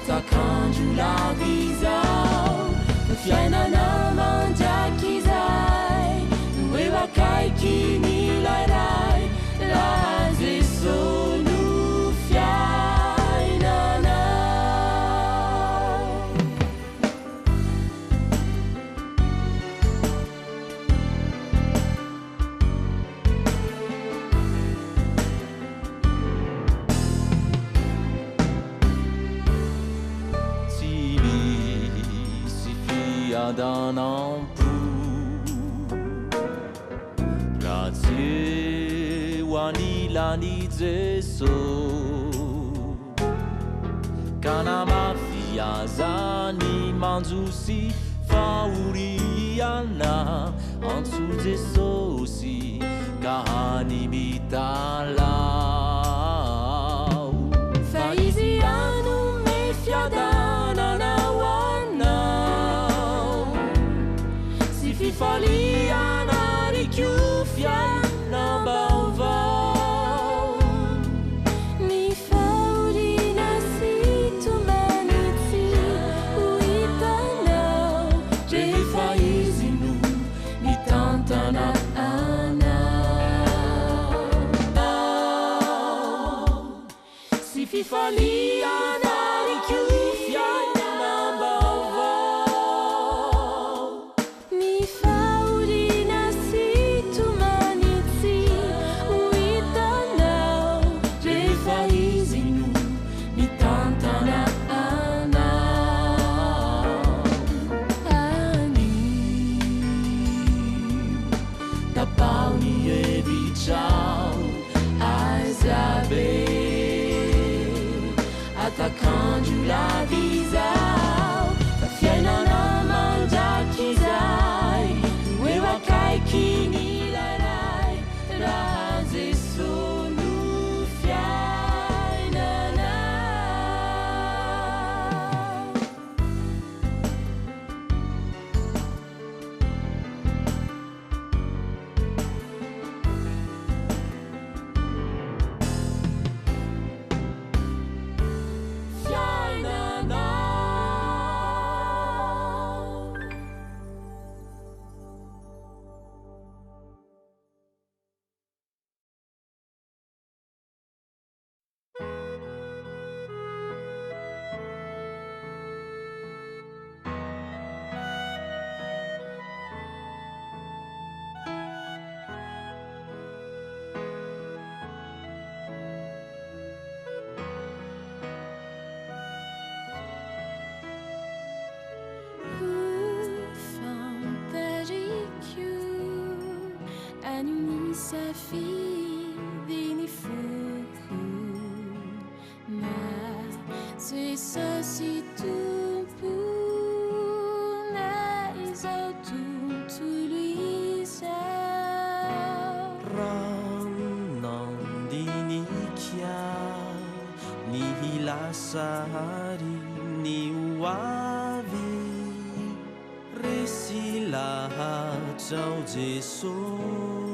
atakandro lavizao fiainana mandrakizay hoe vakaiky ny lairay laha Jesosy no fiainana danampo grazie wanilani Jesosy kana mafiazany manjosy fahoriana antso Jesosy kahany mitalao fa izy anome fiadanana fifaliana rikiufiana baovao ni faurina situmanitsi uitanao rehefa izy no mitantana anao si fifaliana rikiufiana baovao atakandro lavizao fiainana mandrakizay hoe vakaiky ny lairay raha Jesosy no fiainana Safidini fuku ma Jesosy tumpo na izao tontolo izao ranandinikao ny hilasary ny hoavy resy lahatrao Jesosy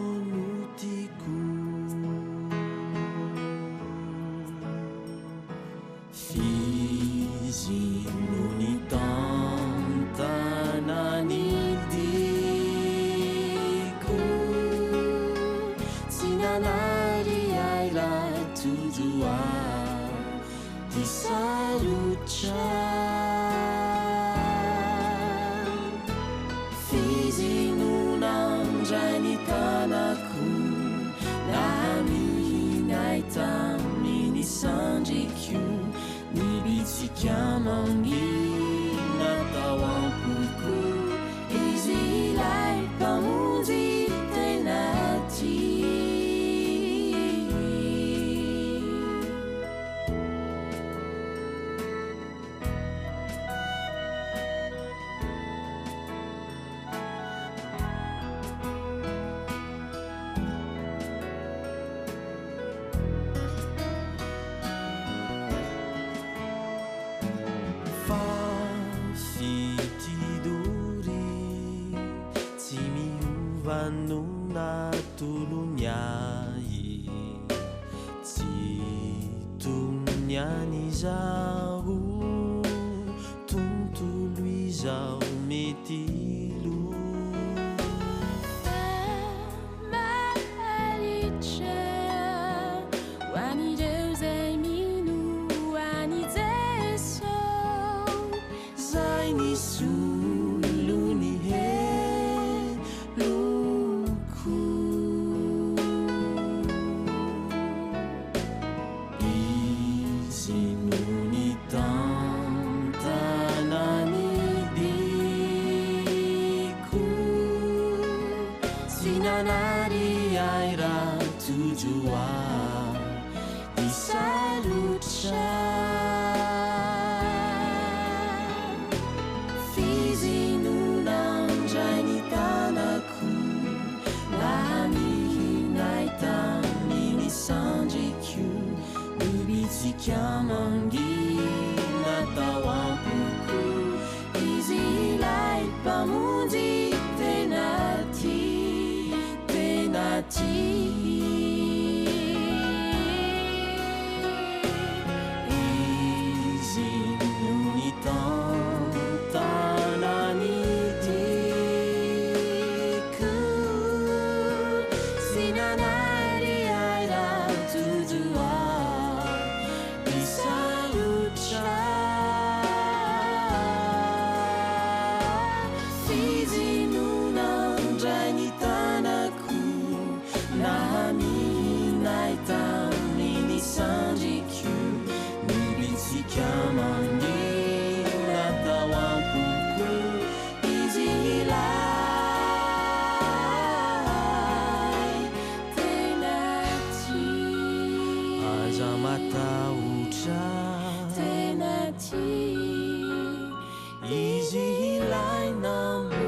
Tumnyani zao tujoa isalutra fizinunandray ny tanako namihinay taminy sandriko nibitsika mangina tao ampoko izy ilay mpamonjy tenati izy nony tantanany tiko sy nanary aira tojoa isalutra fizinunandray ny tanako namihinay taminy sandriko nibitsika mangina tao ampoko izy ilay tenati aza matahotra tenati izy ilay namonjana.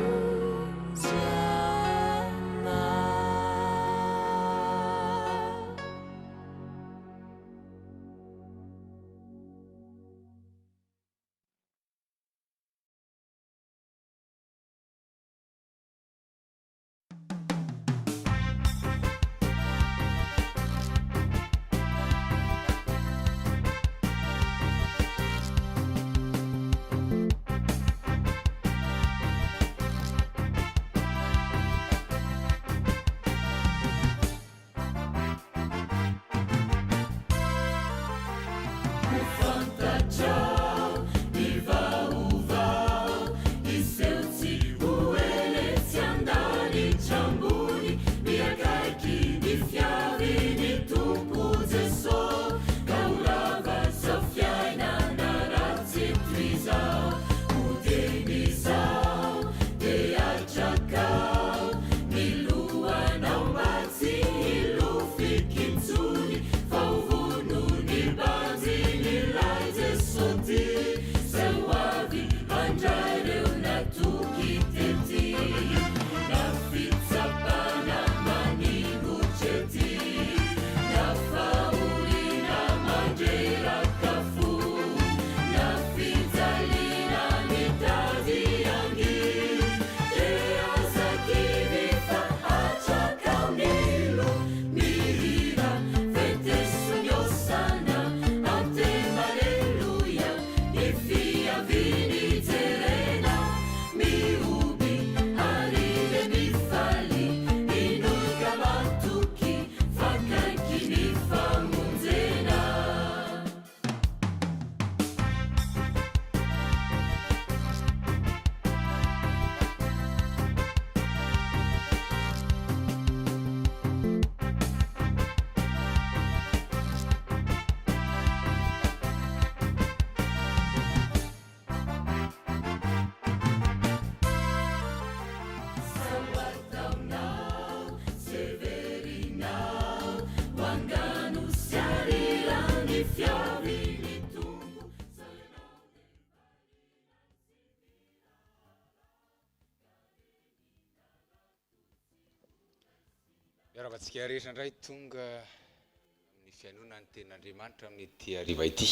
Ravantsika rehetra indray tonga amin'ny fianonana ny tenin'Andriamanitra amin'ny ity hariva ity.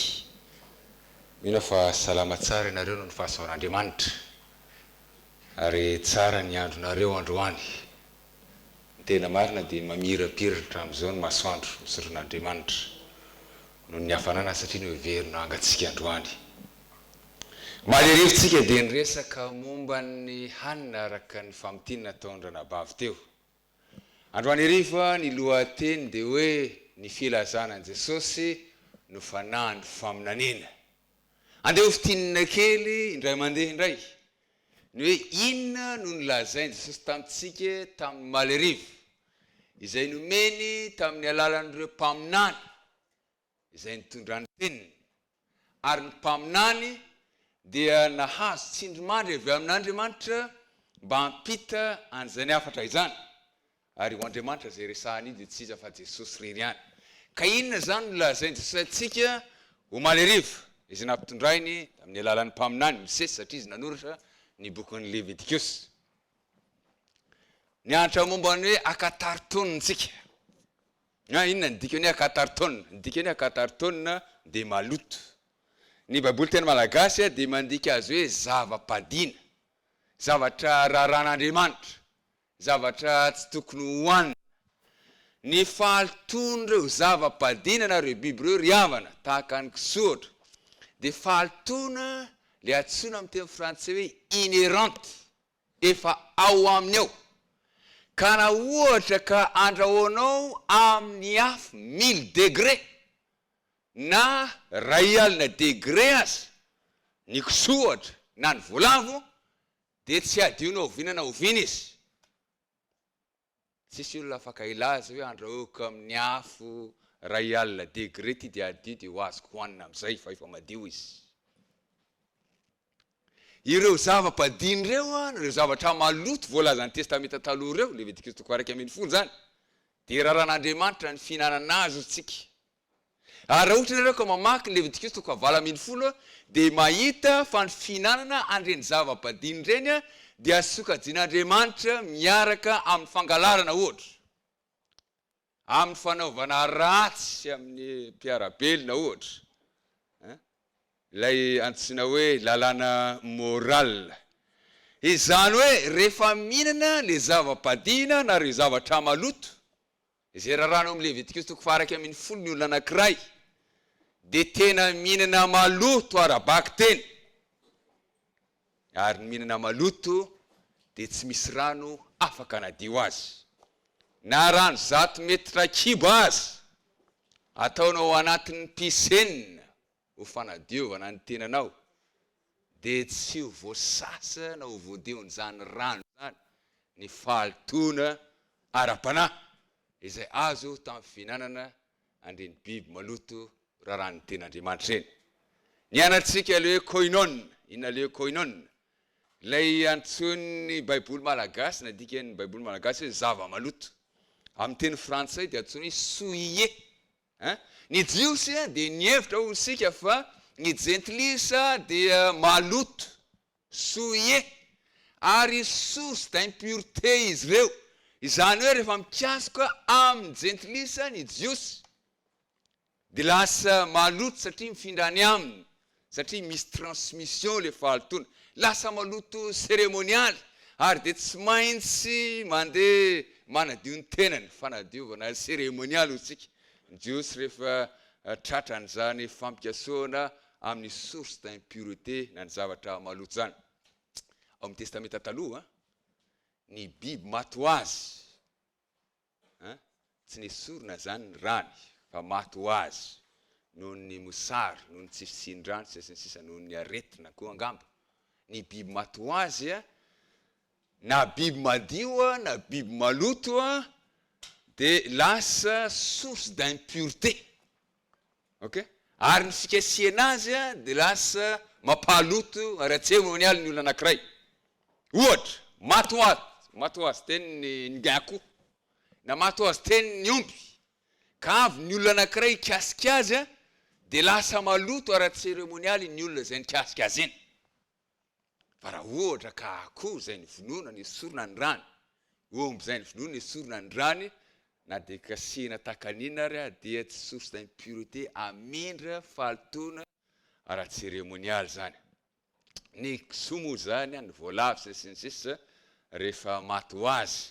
Mino fa salama tsara ianareo noho ny fahasoavan'Andriamanitra ary tsara ny andronareo androany. Ny tena marina dia mamirapiratra amin'izao ny masoandro misoron'Andriamanitra noho ny hafanana satria ny heverina angatsika androany. Malirivitsika dia niresaka momba ny hanina araka ny famotinana ataon-dranabavy teo. Androany hariva ny lohateny dia hoe ny filazana Jesosy no fanahin'ny faminaniana. Andeha ho fitinana kely indray mandeha indray ny hoe inona no nilazainy Jesosy tamintsika tamin'ny maliriva izay nomeny tamin'ny alalan'ireo mpaminany izay nitondrany teniny, ary ny mpaminany dia nahazo tsindrimandry avy amin'Andriamanitra mba hampita an'izany hafatra izany. ary ho Andriamanitra zay resahany iny dia tsy iza fa Jesosy ririany. Ka inona zany no lazainy Jesosy antsika omaly ariva izy nampitondrainy amin'ny alalan'ny mpaminany misesy satria izy nanoratra ny bokin'ny Levitikosy. Ny anatra momba ny hoe akataritaonitsika. Inona ny dikany hoe akataritaona? Ny dikany hoe akataritaona dia maloto. Ny Baiboly teny malagasy dia mandika azy hoe zava-padina, zavatra raran'Andriamanitra, zavatra tsy tokony hohanina. Ny fahalitoan'ireo zava-padina na ireo biby ireo riavana tahaka ny kisoatra dia fahalitoana le antsoina amin'ny teny frantsay hoe inhérente, efa ao aminy ao. Ka na ohatra ka andrahoanao amin'ny afo 1000 degré na 1,000 degré aza ny kisoatra na ny voalavo dia tsy adionao ovinana ovina izy. Tsisy olona afaka ilaza hoe andrahoako amin'ny afo 1,000 degré ty dia adio dia ho azoko hohanina amin'izay fa efa madio izy. Ireo zava-padiny ireo ireo zavatra maloto voalazan'ny testamenta taloha ireo, Levitikosy 1:1 zany, dia raran'Andriamanitra ny fihinanana azy tsika. Ary raha ohatra ireo ka mamaky Levitikosy 2:20 dia mahita fa ny fihinanana andreny zava-padiny ireny dia sokajian'Andriamanitra miaraka amin'ny fangalarana ohatra, amin'ny fanaovana ratsy amin'ny mpiarabelona ohatra, ilay antsoina hoe lalàna moral. Izany hoe rehefa mihinana le zava-padina na ireo zavatra maloto, izay rarana amin'ny Levitikosy 2:20 ny olona anankiray, dia tena mihinana maloto arabaky teny. Ary ny mihinana maloto dia tsy misy rano afaka nadio azy. Na rano 100 metra kibo azy ataonao anatin'ny piscine ho fanadiovana ny tenanao, dia tsy ho voasasa na ho voadeon'izany rano zany ny fahalitoana ara-panahy izay azo tamin'ny fihinanana andreny biby maloto raran'ny ten'Andriamanitra eny. Ny anatsika le hoe koinona. Inona le hoe koinona? Ilay antsoin'ny Baiboly malagasy, na dikan'ny Baiboly malagasy hoe zava-maloto. Amin'ny teny frantsay dia antsoina hoe souillé. Ny jiosy dia nihevitra ho isika fa ny gentilisa dia maloto, souillé, ary source d'impureté izy ireo. Izany hoe rehefa mikasika amin'ny gentilisa ny jiosy dia lasa maloto satria mifindrany aminy, satria misy transmission le fahalitoana, lasa maloto cérémonialy, ary dia tsy maintsy mandeha manadio ny tenany, fanadiovana cérémonialy ho isika. Ny jiosy rehefa tratran'izany fampikasoana amin'ny source d'impureté na ny zavatra maloto zany. Ao amin'ny testamenta taloha, ny biby maty ho azy, tsy nesorina zany ny rany fa maty ho azy noho ny mosary, noho ny tsy fisian-drano, sisa noho ny aretina koa angamba. Ny biby maty ho azy na biby madio na biby maloto dia lasa source d'impureté. Ary ny fikasiana azy dia lasa mampahaloto ara-tseremonialy ny olona anankiray. Ohatra, maty ho azy teny ny akoho, na maty ho azy teny ny omby, ka avy ny olona anankiray ikasika azy dia lasa maloto ara-tseremonialy ny olona izay nikasika azy iny. Fa raha ohatra ka akoho izay ny vonoina ny esorina ny rany, omby izay ny vonoina ny esorina ny rany, na dia kasina takanina ary dia tsy source d'impureté, amendra fahalitoana ara-tseremonialy zany. Ny kisoa moa zany, ny voalavo sy ny sisa rehefa maty ho azy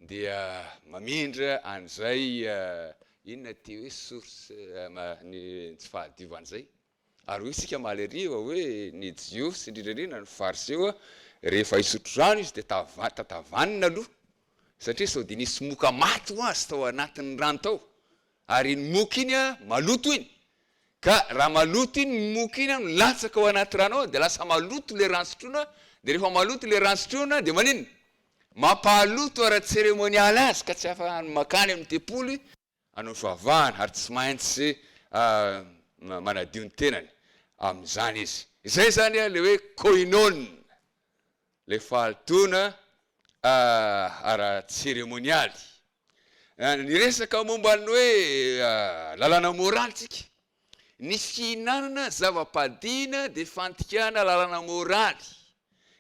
dia mamindra an'izay inona ty hoe source ny tsy fahadiovan'izay. Ary hoe isika maleriva hoe ny jiosy indrindrandrindra ny fariseo rehefa isotro rano izy dia tatavanina aloha, satria sao dia nisy moka maty ho azy tao anatin'ny rano tao, ary iny moka iny maloto iny. Ka raha maloto iny ny moka iny milatsaka ao anaty rano ao dia lasa maloto le rano sotroina, dia rehefa maloto le rano sotroina dia maninona? Mampahaloto ara-tseremonialy azy, ka tsy afahany makany amin'ny tempoly hanao fivavahana, ary tsy maintsy manadio ny tenany amin'izany izy. Izay zany le hoe koinona, le fahalitoana ara-tseremonialy ny resaka momba ny hoe lalàna moraly tsika ny fihinanana zava-padina de fantikana lalàna moraly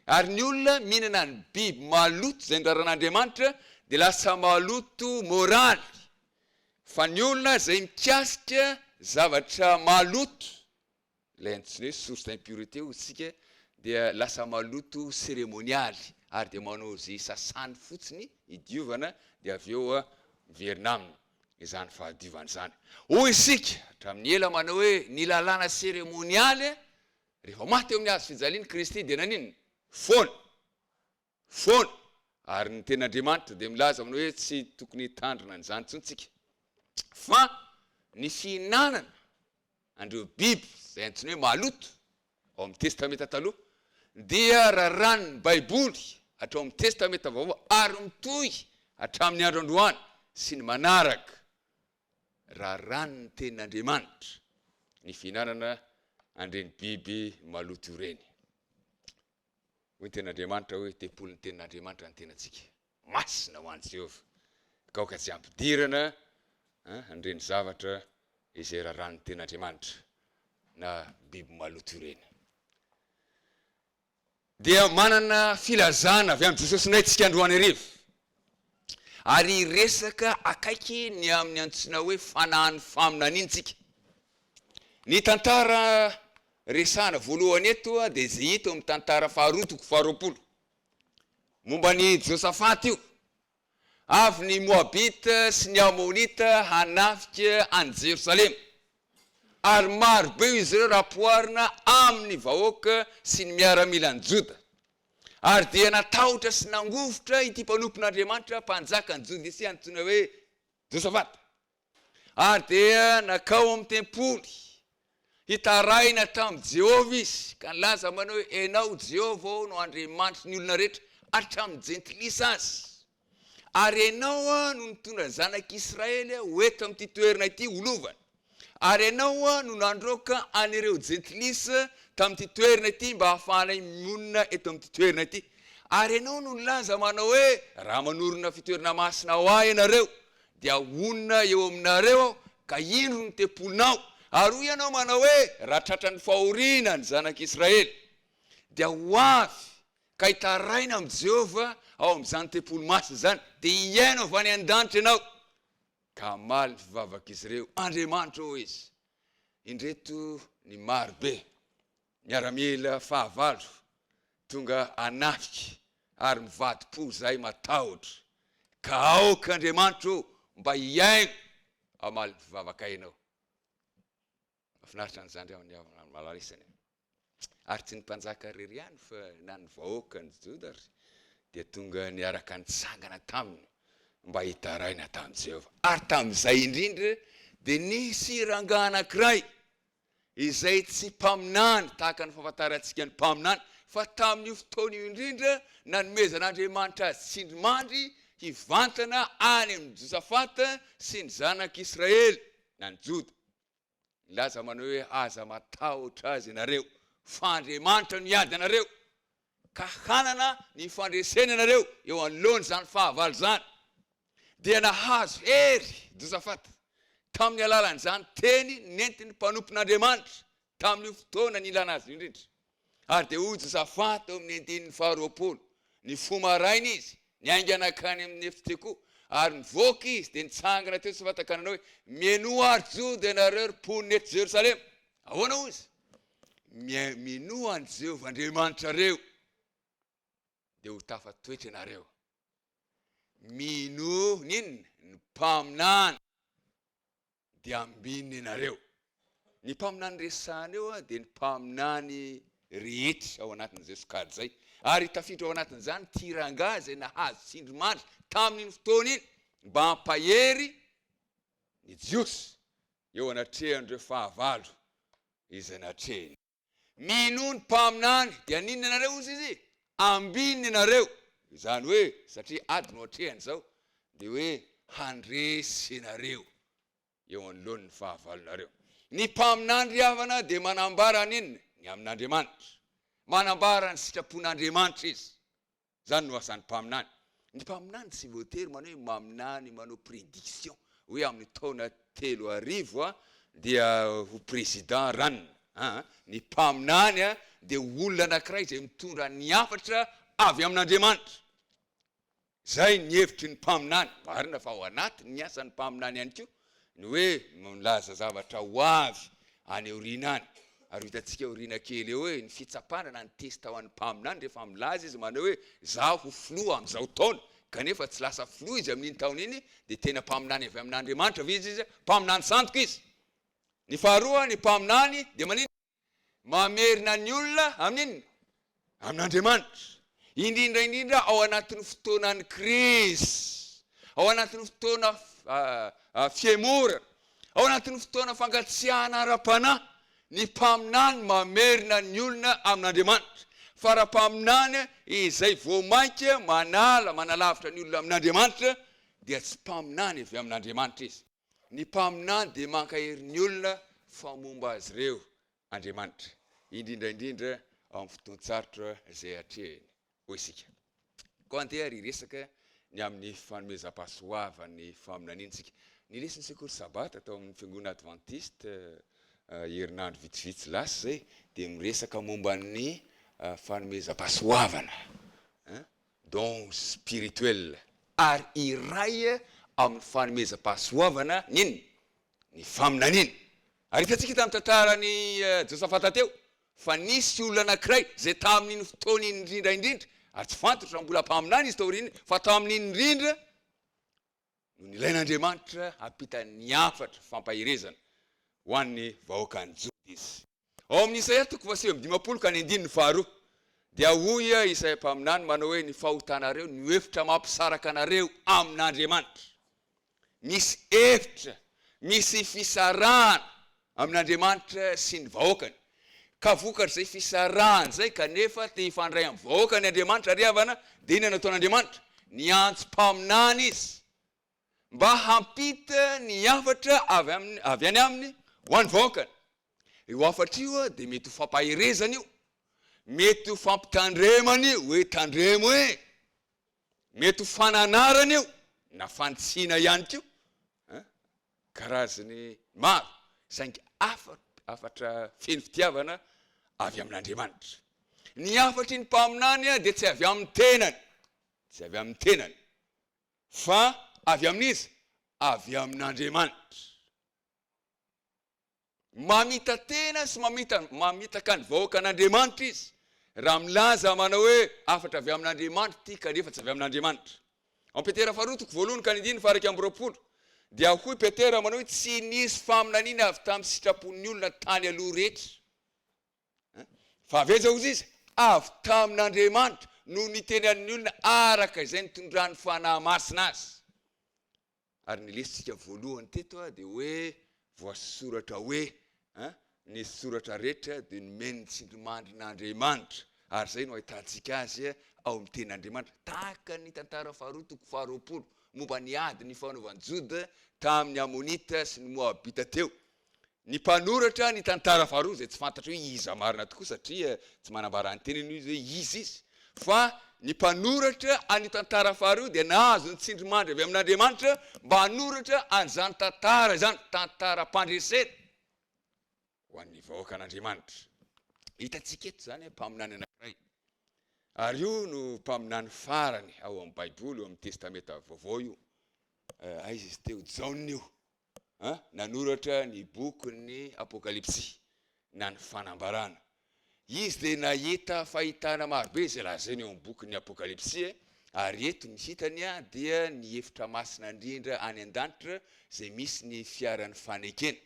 ary ny olona mihinana ny biby maloto zay ndraran'Andriamanitra de lasa maloto moraly fa ny olona zay mikasika zavatra maloto ilay antsoina hoe source d'impurité hotsika dia lasa maloto cérémonialy ary de manao zay sasany fotsiny idiovana de avy eo miverina aminy izany fahadiovana zany hoy isika hatramin'ny ela manao hoe ny lalàna cérémonialy rehefa maty eo amin'ny hazo fijaliany Kristy de naninona foana ary ny ten'Andriamanitra de milaza manao hoe tsy tokony hitandrina an'izany tsontsika fa ny fihinanana andreo biby zay antsoina hoe maloto ao amin'ny testamenta taloha dia raran'ny baiboly hatrao amin'ny testamenta vaovao ary mitohy hatramin'ny andro androany sy ny manaraka raran'ny tenin'Andriamanitra ny fihinanana andreny biby maloto ireny hoy ten'Andriamanitra hoe tempolon'ny tenin'Andriamanitra ny tenantsika masina ho an'i Jehova kaoka tsy ampidirana andreny zavatra izay raran'ny tenin'Andriamanitra na biby maloto ireny dia manana filazana avy amin'ny Jesosy naitsika androany arivo ary resaka akaiky ny amin'ny antsoina hoe fanahin'ny faminaniantsika ny tantara resana voalohany eto de zay hita amin'ny tantara faharotoko faharoapolo momba ny Josafata io avy ny Moabita sy ny Amonita hanafika any Jerosalema ary maro be izy ireo rapoarina amin'ny vahoaka sy ny miaramila ny Joda ary dia natahotra sy nangovotra ity mpanompon'Andriamanitra mpanjaka ny Joda isy antsoina hoe Josafata ary dia nakao amin'ny tempoly hitaraina tamin'i Jehova izy ka nilaza manao hoe enao Jehova ao no Andriamanitra ny olona rehetra hatramin'ny jentilisa azy ary enao no nitondra ny zanak'Israely hoeto amin'ity toerana ity holovana ary enao no nandroaka an'ireo jentilisa tamin'ity toerana ity mba hahafahana monina eto amin'ity toerana ity ary enao no nilaza manao hoe raha manorina fitoerana masina ho ahy ianareo dia onina eo aminareo aho ka indro ny tempolinao ary hoy ianao manao hoe raha tratran'ny fahoriana ny zanak'Israely dia ho avy ka hitaraina amin'i Jehova ao amin'izany tempolo masina zany de hiaino avy any an-danitra ianao ka maly ny fivavaka izy ireo Andriamanitra ho izy indreto ny marobe miaramila fahavalo tonga anafika ary mivadi-po zay matahotra ka aoka Andriamanitra ho mba hiaino amaly ny fivavaka ainao mahafinaritra n'izany ao ny malalisany ary tsy ny mpanjaka rery ihany fa na ny vahoaka ny Joda dia tonga niaraka nitsangana taminy mba hitaraina tamin'i Jehova ary tamin'izay indrindra de nisy rangahy anankiray izay tsy mpaminany tahaka ny fahafantarantsika ny mpaminany fa tamin'io fotoana io indrindra nanomezan'Andriamanitra azy tsindrimandry hivantana any amin'ny Josafata sy ny zanak'Israely na ny Joda nilaza manao hoe aza matahotra azy ianareo fa Andriamanitra no hiady anareo ka hanana ny fandresena anareo eo anoloany zany fahavalo zany dia nahazo hery Josafata tamin'ny alalan'izany teny nentin'ny mpanompon'Andriamanitra tamin'io fotoana nilana azy indrindra ary de hoy Josafata amin'ny andinin'ny faharoapolo ny fomaraina izy niainganakany amin'ny efiteko ary nivoaka izy de nitsangana teo Josafata ka nanao hoe mieno ary Joda ianareo mponina eto Jerosalema ahoana hoy izy mino any Jehova Andriamanitra reo de ho tafatoetra ianareo mino ninona ny mpaminany de ambinina ianareo ny mpaminany resahana eo de ny mpaminany rehetra ao anatin'ny Jesokady zay ary tafiditra ao anatin'izany tiranga zay nahazo tsindrimandry tamin'iny fotoana iny mba hampahery ny jiosy eo anatrehandreo fahavalo izay natrehiny mino ny mpaminany dia ninona ianareo izy izy ambinina ianareo izany hoe satria ady no atrehany zao de hoe handresy ianareo eo anoloany ny fahavalonareo ny mpaminany ry havana de manambara ninona ny amin'Andriamanitra manambara ny sitrapon'Andriamanitra izy zany no asany mpaminany ny mpaminany tsy voatery manao hoe maminany manao prédiction hoe amin'ny taona 3 dia ho président ranona. Ny mpaminany dia olona anankiray izay mitondra ny hafatra avy amin'Andriamanitra. Zay ny hevitry ny mpaminany. Marina fa ao anatiny ny asan'ny mpaminany ihany koa ny hoe milaza zavatra ho avy any aoriana any. Ary hitantsika aoriana kely eo hoe ny fitsapana na ny testa ho an'ny mpaminany rehefa milaza izy manao hoe zaho ho filoha amin'izao taona, kanefa tsy lasa filoha izy amin'iny taona iny dia tena mpaminany avy amin'Andriamanitra izy mpaminany sandoka izy. Ny faharoa, ny mpaminany dia manino mamerina ny olona amin'Andriamanitra. Indrindra ao anatin'ny fotoanan'ny krizy, ao anatin'ny fotoana fiemorana, ao anatin'ny fotoana fangatsiahana ara-panahy, ny mpaminany mamerina ny olona amin'Andriamanitra. Fa raha mpaminany izay voamaika manalavitra ny olona amin'Andriamanitra dia tsy mpaminany avy amin'Andriamanitra izy. Ny mpaminany dia mankahery ny olona fa momba azy ireo Andriamanitra, indrindra ao amin'ny fotoan-tsarotra izay hatrehany ho isika. Koa andeha ry resaka ny amin'ny fanomezam-pahasoavan'ny faminaniantsika. Ny leson'ny sekoly sabata tao amin'ny fiangonana adventiste herinandro vitsivitsy lasa zay dia miresaka momba ny fanomezam-pahasoavana, don spirituel. Ary iray amin'ny fanomezam-pahasoavana ny faminaniana. Ary hitantsika tamin'ny tantarany Josafata teo fa nisy olona anankiray zay tamin'iny fotoana iny indrindra ary tsy fantatra raha mbola mpaminany izy tao aoriana fa tamin'iny indrindra no nilain'Andriamanitra hampita ny hafatra fampahirezana ho an'ny vahoakany Jody izy. Ao amin'ny Isaia 7:12 dia hoy Isaia mpaminany manao hoe ny fahotanareo ny hevitra mampisaraka anareo amin'Andriamanitra. Misy hevitra, misy fisarahana amin'Andriamanitra sy ny vahoakany. Ka vokatra zay fisarahana zay kanefa te hifandray amin'ny vahoakany Andriamanitra ary havana dia inona nataon'Andriamanitra? Ny antso mpaminany izy mba hampita ny hafatra avy any aminy ho an'ny vahoakany. Io hafatra io dia mety ho fampahirezana io, mety ho fampitandremana io, hoe tandremo hoe, mety ho fananarana io na fantsiana ihany koa, karazany maro, saingy hafatra feno fitiavana avy amin'Andriamanitra. Ny hafatra ny mpaminany dia tsy avy amin'ny tenany, tsy avy amin'ny tenany, fa avy amin'izy, avy amin'Andriamanitra. Mamita tena sy mamitaka ny vahoakan'Andriamanitra izy raha milaza manao hoe hafatra avy amin'Andriamanitra ty kanefa tsy avy amin'Andriamanitra. Ao Petera 2:1-20 dia hoy Petera manao hoe tsy nisy faminaniana avy tamin'ny sitrapon'ny olona tany aloha rehetra. Fa aveza hozy izy avy tamin'Andriamanitra no nitenan'ny olona araka izay nitondrany fanahy masina azy. Ary ny lesitsika voalohany teto dia hoe voasoratra hoe ny soratra rehetra dia nomeny tsindrimandrin'Andriamanitra. Ary zay no ahitantsika azy ao amin'ny tenin'Andriamanitra tahaka ny tantara faharoa 20 momba ny ady ny fanaovan'i Joda tamin'ny Amonita sy ny Moabita teo. Ny mpanoratra ny tantara faharoa zay tsy fantatra hoe iza marina tokoa satria tsy manambara ny teniny izy hoe izy. Fa ny mpanoratra any tantara faharoa dia nahazo ny tsindrimandry avy amin'Andriamanitra mba hanoratra an'izany tantara izany, tantaram-pandresena ho an'ny vahoakan'Andriamanitra. Hitantsika eto zany mpaminany anankiray. Ary io no mpaminany farany ao amin'ny Baiboly, ao amin'ny testamenta vaovao io. Aiza izy teo? Jaona io. Nanoratra ny bokin'ny Apokalipsy na ny Fanambarana. Izy dia nahita fahitana marobe izay lazainy eo amin'ny bokin'ny Apokalipsy. Ary eto ny hitany dia ny hevitra masina indrindra any an-danitra izay misy ny fiaran'ny fanekena.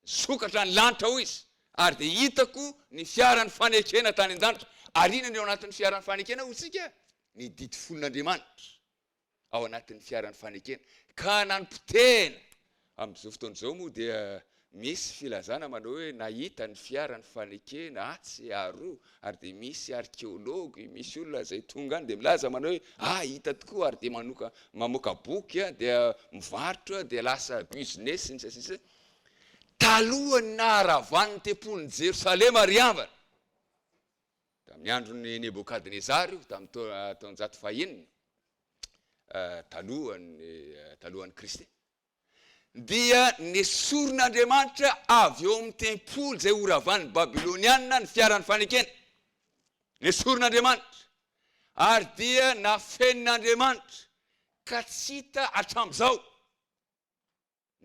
Sokatra ny lanitra ho izy. Ary dia hitako ny fiaran'ny fanekena tany an-danitra. Ary inona ny ao anatin'ny fiaran'ny fanekena ho isika? Ny didy folon'Andriamanitra ao anatin'ny fiaran'ny fanekena. Ka nanim-potena amin'izao fotoan'izao moa dia misy filazana manao hoe nahita ny fiaran'ny fanekena atsy aroa. Ary dia misy arkéology, misy olona izay tonga any dia milaza manao hoe hita tokoa. Ary dia mamoaka boky dia mivarotra dia lasa business ny sasisa. Talohany naharavan'ny tempolin'i Jerosalema ary havana tamin'ny andron'ny Nebokadnezary tamin'ny taon-jato fahenina talohan'ny Kristy. Dia nesoron'Andriamanitra avy eo amin'ny tempoly zay oravan'ny Babiloniana ny fiaran'ny fanekena. Nesoron'Andriamanitra. Ary dia nafenin'Andriamanitra ka tsy hita hatramin'izao.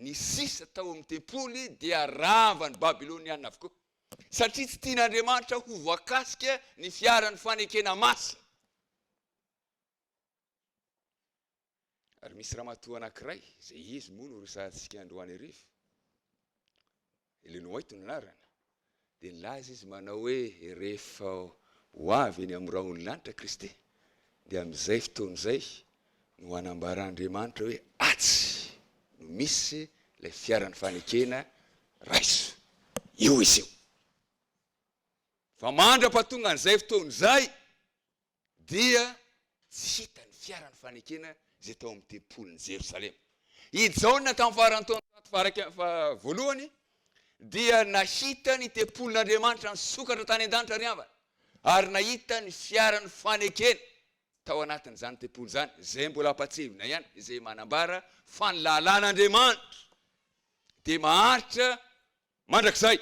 Ny sisa tao amin'ny tempoly dia ravan'ny Babiloniana avokoa. Satria tsy tian'Andriamanitra ho voakasika ny fiaran'ny fanekena masina. Ary misy ramatoa anankiray, zay izy moa no resahantsika Androany arivo. Eleno White no anarana. Dia nilaza izy manao hoe rehefa ho avy eny amin'ny rahon'ny lanitra Kristy, dia amin'izay fotoan'izay no anambaran'Andriamanitra hoe atsy no misy ilay fiaran'ny fanekena raiso. Io izy io. Fa mandra-pahatonga an'izay fotoan'izay dia tsy hita ny fiaran'ny fanekena zay tao amin'ny tempolin'ny Jerosalema. Ijaona tamin'ny farantaona voalohany dia nahita ny tempolin'Andriamanitra nisokatra tany an-danitra riavana, ary nahita ny fiaran'ny fanekena tao anatin'izany tempoly zany, zay mbola ampatsevina ihany, izay manambara fa ny lalàn'Andriamanitra dia maharitra mandrakizay.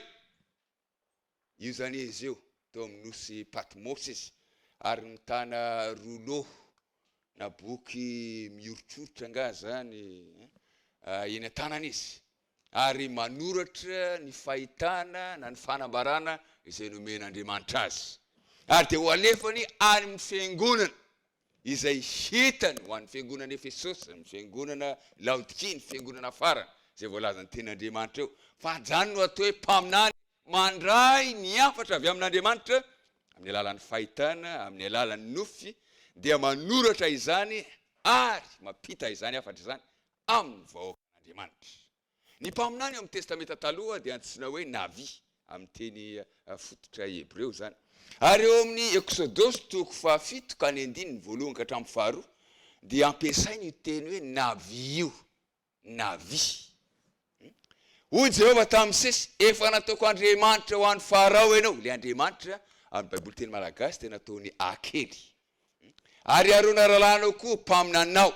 Io zany izy io tao amin'ny nosy Patmos izy, ary mitana rouleau na boky mioritroritra nga zany eny an-tanana izy, ary manoratra ny fahitana na ny fanambarana izay nomen'Andriamanitra azy. Ary dia ho alefany any amin'ny fiangonana izay hitany ho an'ny fiangonana Efesosy, ny fiangonana Laodikia, ny fiangonana farany zay voalaza ny ten'Andriamanitra eo. Fa zany no atao hoe mpaminany mandray ny afatra avy amin'Andriamanitra amin'ny alalan'ny fahitana, amin'ny alalan'ny nofy, dia manoratra izany ary mampita izany afatra izany amin'ny vahoakan'Andriamanitra. Ny mpaminany amin'ny testamenta taloha dia antsoina hoe navi amin'ny teny fototra Hebreo zany. Ary eo amin'ny Exodosy 7:7 voalohany ka hatramin'ny 2 dia ampiasainy io teny hoe navi io, navi. Hoy Jehovah tamin'ny Mosesy, efa nataoko Andriamanitra ho an'ny Farao ianao. Le Andriamanitra amin'ny Baiboly teny malagasy tena ataony akely. Ary arona rahalanao koa mpaminanao.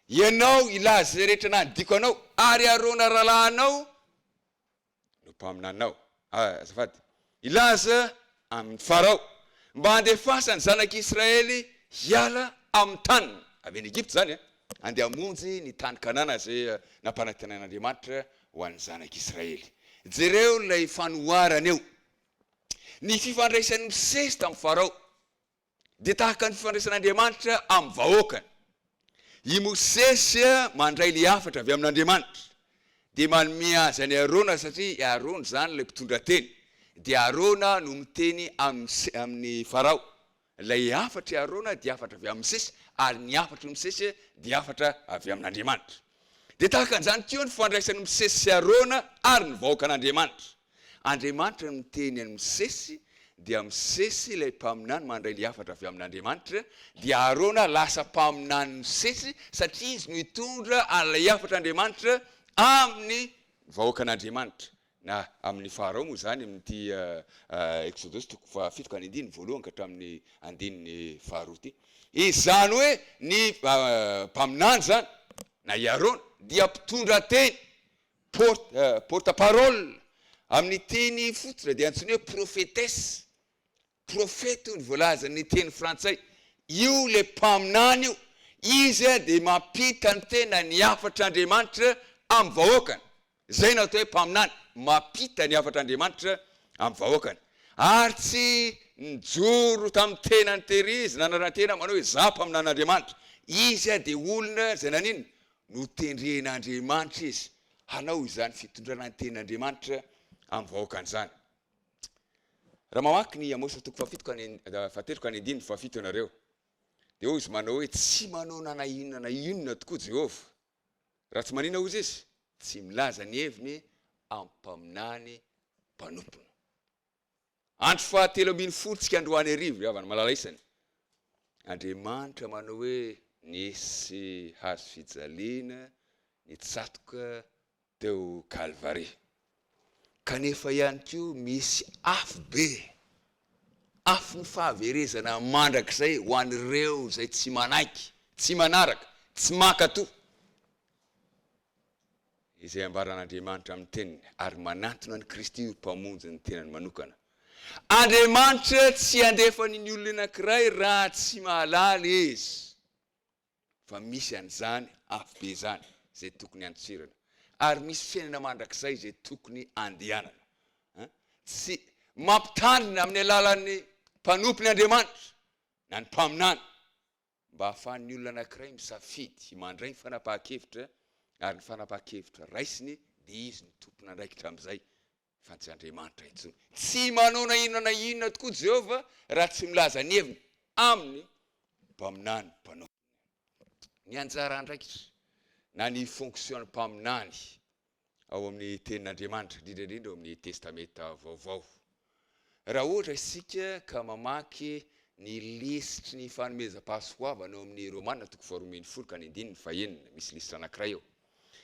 Ianao ilaza zay rehetra nandiko anao, ary arona rahalanao no mpaminanao. Azafady. Ilaza amin'ny Farao mba handefasany zanak'Israely hiala amin'ny tany avy any Egypte zany, andeha hamonjy ny tany Kanana zay nampanantenan'Andriamanitra ho an'ny zanak'Israely. Jereo ilay fanoharana eo. Ny fifandraisan'ny Mosesy tamin'ny Farao dia tahaka ny fifandraisan'Andriamanitra amin'ny vahoakany. I Mosesy mandray le afatra avy amin'Andriamanitra dia manome azy any Arona, satria Arona zany ilay mpitondra teny. Dia Arona no miteny amin'ny Farao. Ilay afatra Arona dia afatra avy amin'ny Mosesy, ary ny afatra ny Mosesy dia afatra avy amin'Andriamanitra. Dia tahaka an'izany koa ny fifandraisan'ny Mosesy sy Arona ary ny vahoakan'Andriamanitra. Andriamanitra no miteny an'ny Mosesy, dia Mosesy ilay mpaminany mandray le afatra avy amin'Andriamanitra, dia Arona lasa mpaminany Mosesy satria izy no hitondra an'ilay afatr'Andriamanitra amin'ny vahoakan'Andriamanitra. Na amin'ny Farao moa zany amin'ity Exodosy 7:7 voalohany ka hatramin'ny 2:2. Izany hoe ny mpaminany zany na i Arona dia mpitondra teny, porte-parole amin'ny teny fototra dia antsoina hoe prophétesse. Profeta ny voalaza ny teny frantsay. Io le mpaminany io, izy dia mampita ny tena ny afatr'Andriamanitra amin'ny vahoakany. Zay no atao hoe mpaminany, mampita ny afatr'Andriamanitra amin'ny vahoakany. Ary tsy nijoro tamin'ny tenany tehiry na nanantena manao hoe za mpaminan'Andriamanitra. Izy dia olona zay nanino no tendren'Andriamanitra izy. Hanao izany fitondrana ny ten'Andriamanitra amin'ny vahoakany zany. Raha mamaky ny Amosa 7:7 ianareo, dia hoy izy manao hoe tsy manao nanainona tokoa Jehovah. Raha tsy manina hozy izy, tsy milaza ny heviny ampaminany mpanompona. Andro 7:10 tsika Androany arivo avana malala isany. Andriamanitra manao hoe nisy hazo fijaliana nitsatoka teo Kalvari. Kanefa ihany koa misy afo be, afo ny fahaverezana mandrakizay ho an'ireo zay tsy manaiky, tsy manaraka, tsy makato. Izay ambaran'Andriamanitra amin'ny teniny ary manantona ny Kristy io mpamonjy ny tenany manokana. Andriamanitra tsy andefany ny olona anankiray raha tsy mahalala izy. Fa misy an'izany afobe zany zay tokony antsirana. Ary misy fiainana mandrakizay zay tokony andehanana. Tsy mampitandrina amin'ny alalan'ny mpanompo ny Andriamanitra na ny mpaminany mba ahafahan'ny olona anankiray misafidy mandray ny fanapahan-kevitra ary ny fanapahan-kevitra raisiny dia izy ny tompona andraikitra amin'izay fa tsy Andriamanitra intsony. Tsy manao na inona tokoa Jehova raha tsy milaza ny heviny aminy mpaminany mpanompo. Ny anjara andraikitra na ny fonction mpaminany ao amin'ny tenin'Andriamanitra indrindra ao amin'ny testamenta vaovao. Raha ohatra isika ka mamaky ny lisitry ny fanomezam-pahasoavana ao amin'ny Romana 2:10-11 misy lisitra anankiray eo.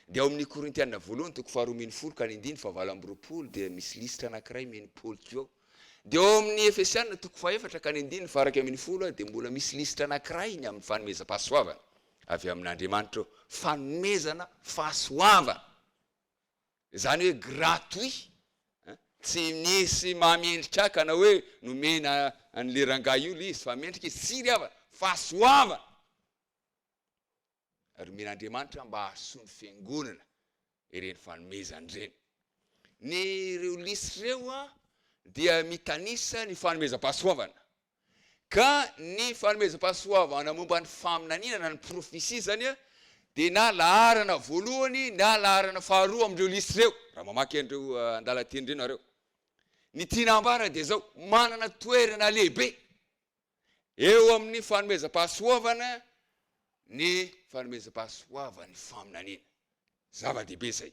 Dia ao amin'ny Korintiana 1:2-10 dia misy lisitra anankiray 9 eo. Dia ao amin'ny Efesiana 4:9-10 dia mbola misy lisitra anankiray ny amin'ny fanomezam-pahasoavana avy amin'Andriamanitra fanomezana fahasoavana. Zany hoe gratuit. Tsy nisy mamendrika na hoe nomena an'le rangahy io izy fa mendrika izy tsy riavana fahasoavana. Ary men'Andriamanitra mba hahasoa ny fiangonana ireny fanomezana ireny. Ny reo lisitra reo dia mitanisa ny fanomezam-pahasoavana. Ka ny fanomezam-pahasoavana momba ny faminaniana na ny profesia zany dia na laharana voalohany na laharana faharoa amin'ireo lisitra reo. Raha mamaky andreo andalateny ireny nareo. Ny tianambara dia zao manana toerana lehibe eo amin'ny fanomezam-pahasoavana ny fanomezam-pahasoavana ny faminaniana. Zava-dehibe zay.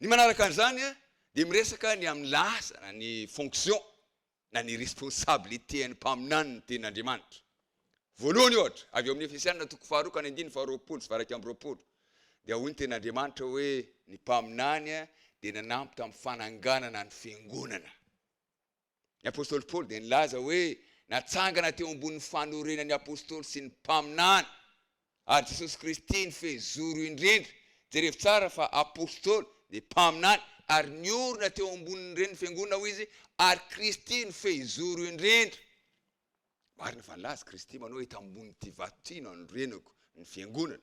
Ny manaraka an'izany dia miresaka ny amin'ny lasa na ny fonction na ny responsabilité ny mpaminany ny tenin'Andriamanitra. Voalohany ohatra avy eo amin'ny Efesiana 2:20-20 dia hoy ny tenin'Andriamanitra hoe ny mpaminany dia nanampy tamin'ny fananganana ny fiangonana. Ny apôstôly Paoly dia nilaza hoe natsangana teo ambonin'ny fanorenan'ny apôstôly sy ny mpaminany ary Jesosy Kristy ny fehizoro indrindra. Jerevy tsara fa apôstôly dia mpaminany ary niorina teo ambonin'ny reny fiangonana hoy izy ary Kristy ny fehizoro indrindra. Marina fa nilaza Kristy manao hoe tambon'ity vato ity no anorenako ny fiangonana.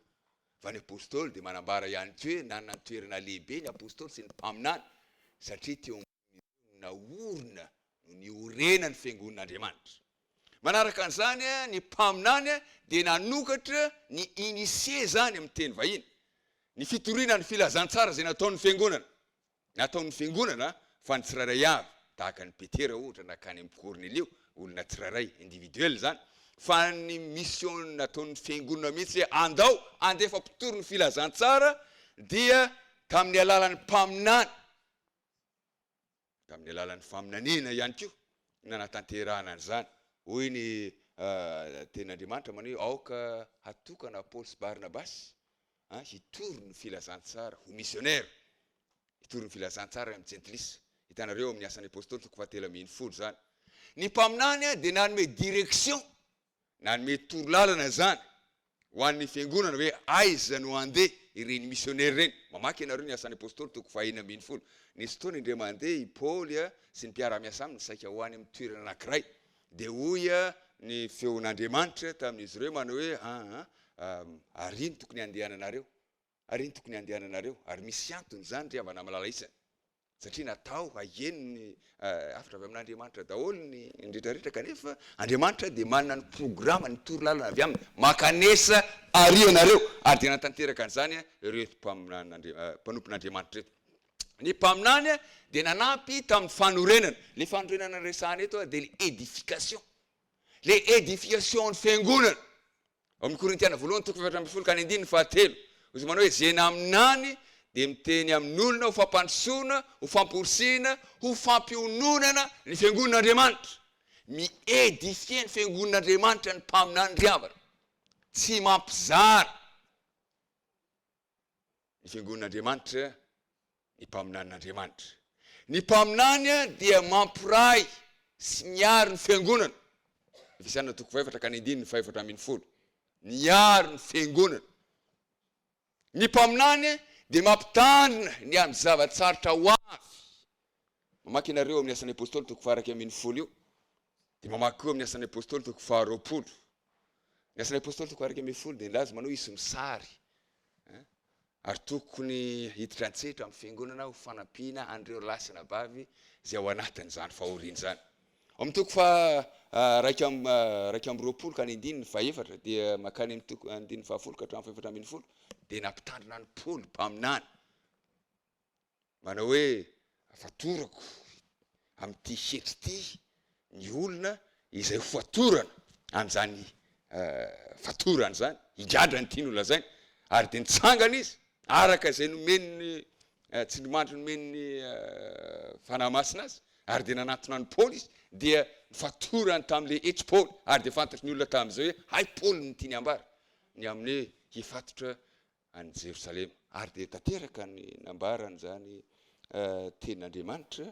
Fa ny apôstôly dia manambara ihany koa hoe nanana toerana lehibe ny apôstôly sy ny mpaminany satria teo ambony naorina no niorena ny fiangonan'Andriamanitra. Manaraka an'izany ny mpaminany dia nanokatra ny inisie zany amin'ny teny vahiny. Ny fitoriana ny filazantsara zay nataon'ny fiangonana. Nataon'ny fiangonana fa ny tsirairay avy tahaka ny Petera ohatra nakany amin'ny Kornelio olona tsirairay individuel zany. Fa ny mission nataon'ny fiangonana mihitsy andao andefa mpitory ny filazantsara dia tamin'ny alalan'ny mpaminany. Tamin'ny alalan'ny faminaniana ihany koa nanatanterahana an'izany. Hoy ny tenin'Andriamanitra manao hoe aoka hatokana Paoly sy Barnabasy hitory ny filazantsara ho missionnaire. Hitory ny filazantsara amin'ny Jentilisa. Hitanareo amin'ny asan'ny apôstôly 7:10 zany. Ny mpaminany dia nanome direction nanome torolalana zany ho an'ny fiangonana hoe aiza no andeha ireny missionnaire ireny. Mamaky ianareo ny asan'ny apôstôly 1:10. Nisy fotoana indray mandeha i Paoly sy ny mpiara-miasa aminy saika ho any amin'ny toerana anankiray. Dia hoy ny feon'Andriamanitra tamin'izy ireo manao hoe ary ny tokony andehananareo. Ary ny tokony andehananareo. Ary misy antony zany riavana malala isany. Satria natao hahenony afatra avy amin'Andriamanitra daholo ny indrindraritra kanefa Andriamanitra dia manana ny programa ny torolalana avy aminy makanesa ary anareo ary dia natanteraka an'izany reto mpanompon'Andriamanitra reto. Ny mpaminany dia nanampy tamin'ny fanorenana. Le fanorenana resahana eto dia l'édification. Le édification ny fiangonana. Ao amin'ny Korintiana 1:7-9 izy manao hoe zay naminany dia miteny amin'olona ho fampandrosoana, ho famporisina, ho fampiononana ny fiangonan'Andriamanitra. Miedifie ny fiangonan'Andriamanitra ny mpaminany riavana. Tsy mampizara ny fiangonan'Andriamanitra ny mpaminan'Andriamanitra. Ny mpaminany dia mampiray sy miaro ny fiangonana. Efesiana 4:9-5-10. niaro ny fiangonana. Ny mpaminany dia mampitandrina ny amin'ny zavatsarotra ho avy. Mamaky ianareo amin'ny asan'ny apôstôly toko faha 1 io, dia mamaky koa amin'ny asan'ny apôstôly toko faha 20. Ny asan'ny apôstôly toko faha 1 dia nilaza manao isy misary. Ary tokony hiditra antsetra amin'ny fiangonana ho fanampiana andreo lasina bavy izay ao anatin'izany fahoriana izany. Amin'ny toko faha 2 ka ny 14 dia makany amin'ny toko 10 ka hatramin'ny 14 dia nampitandrina ny Paoly mpaminany. Manao hoe fatorako amin'ity hetry ity ny olona izay ho fatorana amin'izany fatorana zany, higadrany ity ny olona zany, ary dia nitsangana izy araka izay nomeny tsindrimandry nomeny fanahymasina azy, ary dia nanatona ny Paoly izy, dia fatorany tamin'ilay hetry Paoly, ary dia fantatry ny olona tamin'izay hoe hay Paoly ny tiany ambara ny amin'ny hifatotra any Jerosalema. Ary dia tanteraka ny nambarany zany tenin'Andriamanitra